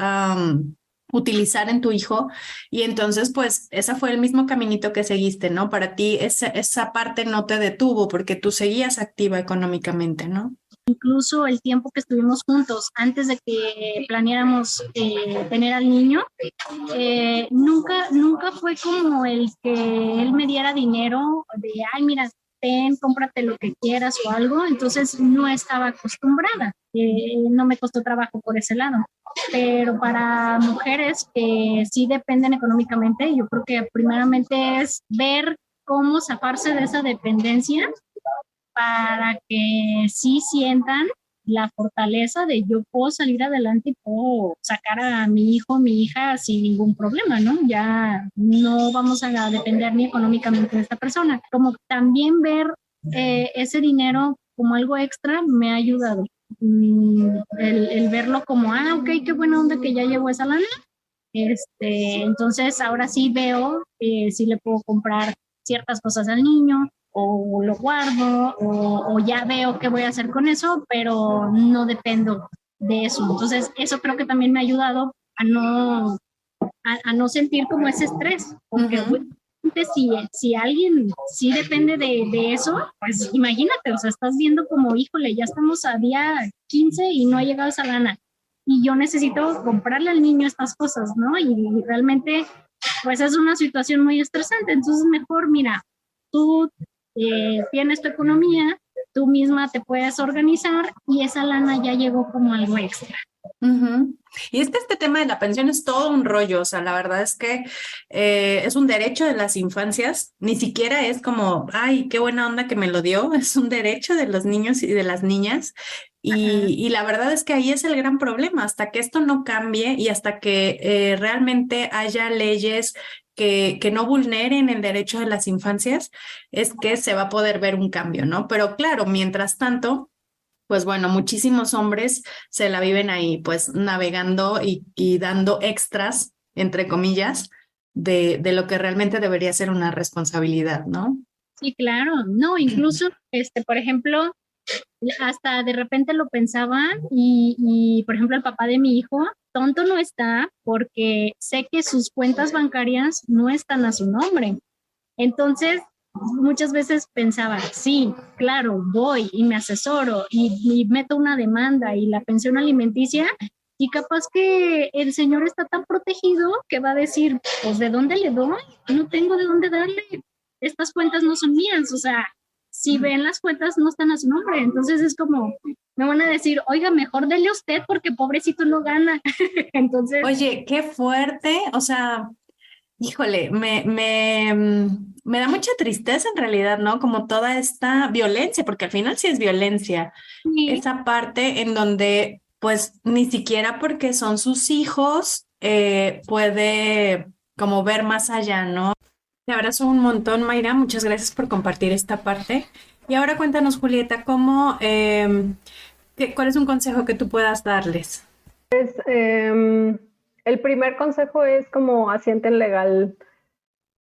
[SPEAKER 1] utilizar en tu hijo. Y entonces, pues, ese fue el mismo caminito que seguiste, ¿no? Para ti esa parte no te detuvo porque tú seguías activa económicamente, ¿no?
[SPEAKER 2] Incluso el tiempo que estuvimos juntos antes de que planeáramos tener al niño, nunca fue como el que él me diera dinero de, ay, mira, cómprate lo que quieras o algo. Entonces no estaba acostumbrada, no me costó trabajo por ese lado. Pero para mujeres que sí dependen económicamente, yo creo que primeramente es ver cómo zafarse de esa dependencia para que sí sientan la fortaleza de yo puedo salir adelante y puedo sacar a mi hijo, mi hija sin ningún problema, ¿no? Ya no vamos a depender ni económicamente de esta persona. Como también ver ese dinero como algo extra me ha ayudado. El verlo como, ok, qué buena onda que ya llevo esa lana. Entonces ahora sí veo si le puedo comprar ciertas cosas al niño, o lo guardo, o ya veo qué voy a hacer con eso, pero no dependo de eso. Entonces, eso creo que también me ha ayudado a no sentir como ese estrés, porque si alguien sí depende de eso, pues imagínate, o sea, estás viendo como, híjole, ya estamos a día 15 y no ha llegado esa lana, y yo necesito comprarle al niño estas cosas, ¿no? Y realmente, pues es una situación muy estresante, entonces mejor, mira, tú tienes tu economía, tú misma te puedes organizar y esa lana ya llegó como algo extra.
[SPEAKER 1] Y es que este tema de la pensión es todo un rollo, o sea, la verdad es que es un derecho de las infancias, ni siquiera es como, ay, qué buena onda que me lo dio, es un derecho de los niños y de las niñas. Y la verdad es que ahí es el gran problema, hasta que esto no cambie y hasta que realmente haya leyes que no vulneren el derecho de las infancias, es que se va a poder ver un cambio, ¿no? Pero claro, mientras tanto, pues bueno, muchísimos hombres se la viven ahí, pues navegando y dando extras, entre comillas, de lo que realmente debería ser una responsabilidad, ¿no?
[SPEAKER 2] Sí, claro. No, incluso, por ejemplo, hasta de repente lo pensaba y, por ejemplo, el papá de mi hijo, tonto no está porque sé que sus cuentas bancarias no están a su nombre. Entonces, muchas veces pensaba, sí, claro, voy y me asesoro y meto una demanda y la pensión alimenticia, y capaz que el señor está tan protegido que va a decir, pues, ¿de dónde le doy? No tengo de dónde darle, estas cuentas no son mías, o sea, si ven las cuentas no están a su nombre, entonces es como, me van a decir, oiga, mejor dele usted porque pobrecito no gana. Entonces,
[SPEAKER 1] oye, qué fuerte, o sea, híjole, me da mucha tristeza en realidad, ¿no? Como toda esta violencia, porque al final sí es violencia,
[SPEAKER 2] sí.
[SPEAKER 1] Esa parte en donde pues ni siquiera porque son sus hijos puede como ver más allá, ¿no? Te abrazo un montón, Mayra. Muchas gracias por compartir esta parte. Y ahora cuéntanos, Julieta, ¿cuál es un consejo que tú puedas darles?
[SPEAKER 3] El primer consejo es como asienten legal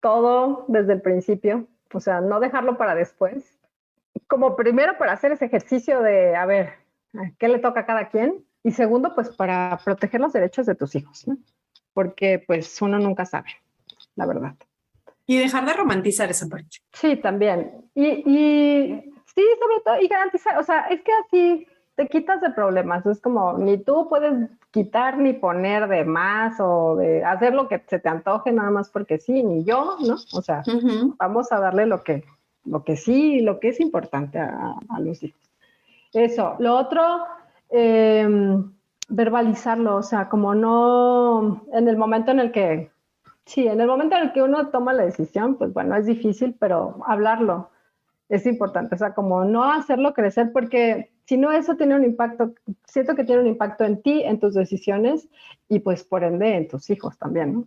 [SPEAKER 3] todo desde el principio, o sea, no dejarlo para después. Como primero para hacer ese ejercicio de, a ver, ¿qué le toca a cada quien? Y segundo, pues para proteger los derechos de tus hijos, ¿no? Porque pues uno nunca sabe, la verdad.
[SPEAKER 1] Y dejar de romantizar esa parte.
[SPEAKER 3] Sí, también. Y sí, sobre todo, y garantizar, o sea, es que así, te quitas de problemas. Es como, ni tú puedes quitar ni poner de más o de hacer lo que se te antoje nada más porque sí, ni yo, ¿no? O sea, vamos a darle lo que sí, lo que es importante a los hijos. Eso. Lo otro, verbalizarlo, o sea, como no, en el momento en el que uno toma la decisión, pues bueno, es difícil, pero hablarlo es importante, o sea, como no hacerlo crecer, porque si no, eso tiene un impacto, siento que tiene un impacto en ti, en tus decisiones y pues por ende en tus hijos también, ¿no?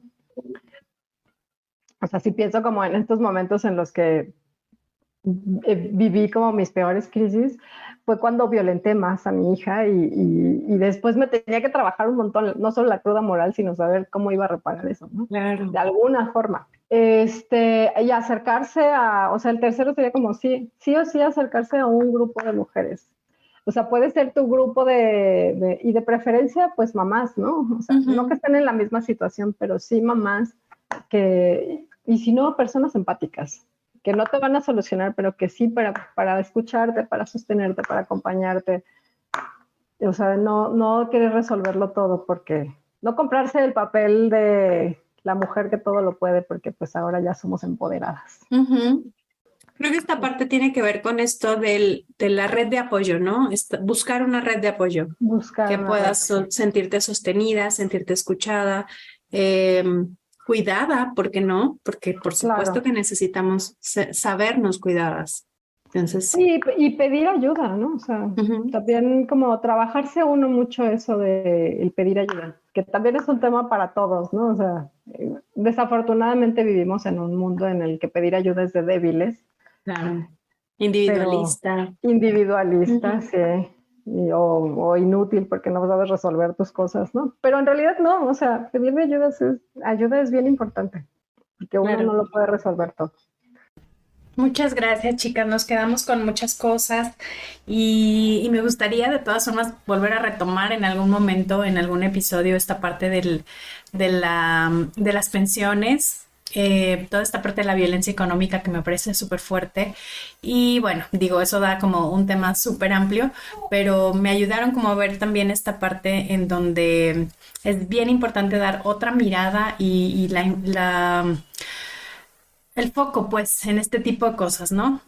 [SPEAKER 3] O sea, sí pienso como en estos momentos en los que viví como mis peores crisis, fue cuando violenté más a mi hija y después me tenía que trabajar un montón, no solo la cruda moral, sino saber cómo iba a reparar eso, ¿no?
[SPEAKER 4] Claro.
[SPEAKER 3] De alguna forma. Y acercarse o sea, el tercero sería como sí o sí acercarse a un grupo de mujeres. O sea, puede ser tu grupo y de preferencia, pues mamás, ¿no? O sea, no que estén en la misma situación, pero sí mamás y si no, personas empáticas, que no te van a solucionar, pero que sí para escucharte, para sostenerte, para acompañarte. O sea, no querer resolverlo todo, porque no comprarse el papel de la mujer que todo lo puede, porque pues ahora ya somos empoderadas.
[SPEAKER 4] Creo que esta parte tiene que ver con esto de la red de apoyo, ¿no? Buscar una red de apoyo. Que puedas sentirte sostenida, sentirte escuchada, cuidada, ¿por qué no? Porque por supuesto que necesitamos sabernos cuidadas. Entonces,
[SPEAKER 3] sí, y pedir ayuda, ¿no? O sea, también como trabajarse uno mucho eso de el pedir ayuda, que también es un tema para todos, ¿no? O sea, desafortunadamente vivimos en un mundo en el que pedir ayuda es de débiles.
[SPEAKER 4] Claro. Individualista.
[SPEAKER 3] Individualista, sí. O inútil porque no sabes resolver tus cosas, ¿no? Pero en realidad no, o sea, pedirme ayuda es bien importante, porque uno no lo puede resolver todo.
[SPEAKER 1] Muchas gracias, chicas. Nos quedamos con muchas cosas y me gustaría de todas formas volver a retomar en algún momento, en algún episodio, esta parte de las pensiones. Toda esta parte de la violencia económica que me parece súper fuerte y bueno, digo, eso da como un tema súper amplio, pero me ayudaron como a ver también esta parte en donde es bien importante dar otra mirada y el foco pues en este tipo de cosas, ¿no?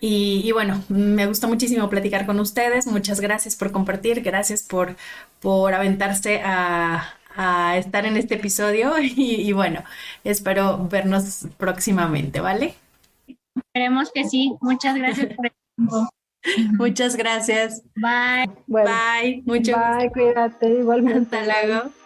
[SPEAKER 1] Y bueno, me gustó muchísimo platicar con ustedes. Muchas gracias por compartir, gracias por aventarse a estar en este episodio y bueno, espero vernos próximamente, ¿vale?
[SPEAKER 2] Esperemos que sí. Muchas gracias por el tiempo.
[SPEAKER 4] Muchas gracias.
[SPEAKER 2] Bye.
[SPEAKER 3] Bueno,
[SPEAKER 4] Bye. Mucho
[SPEAKER 3] bye, cuídate, igualmente.
[SPEAKER 4] Hasta luego.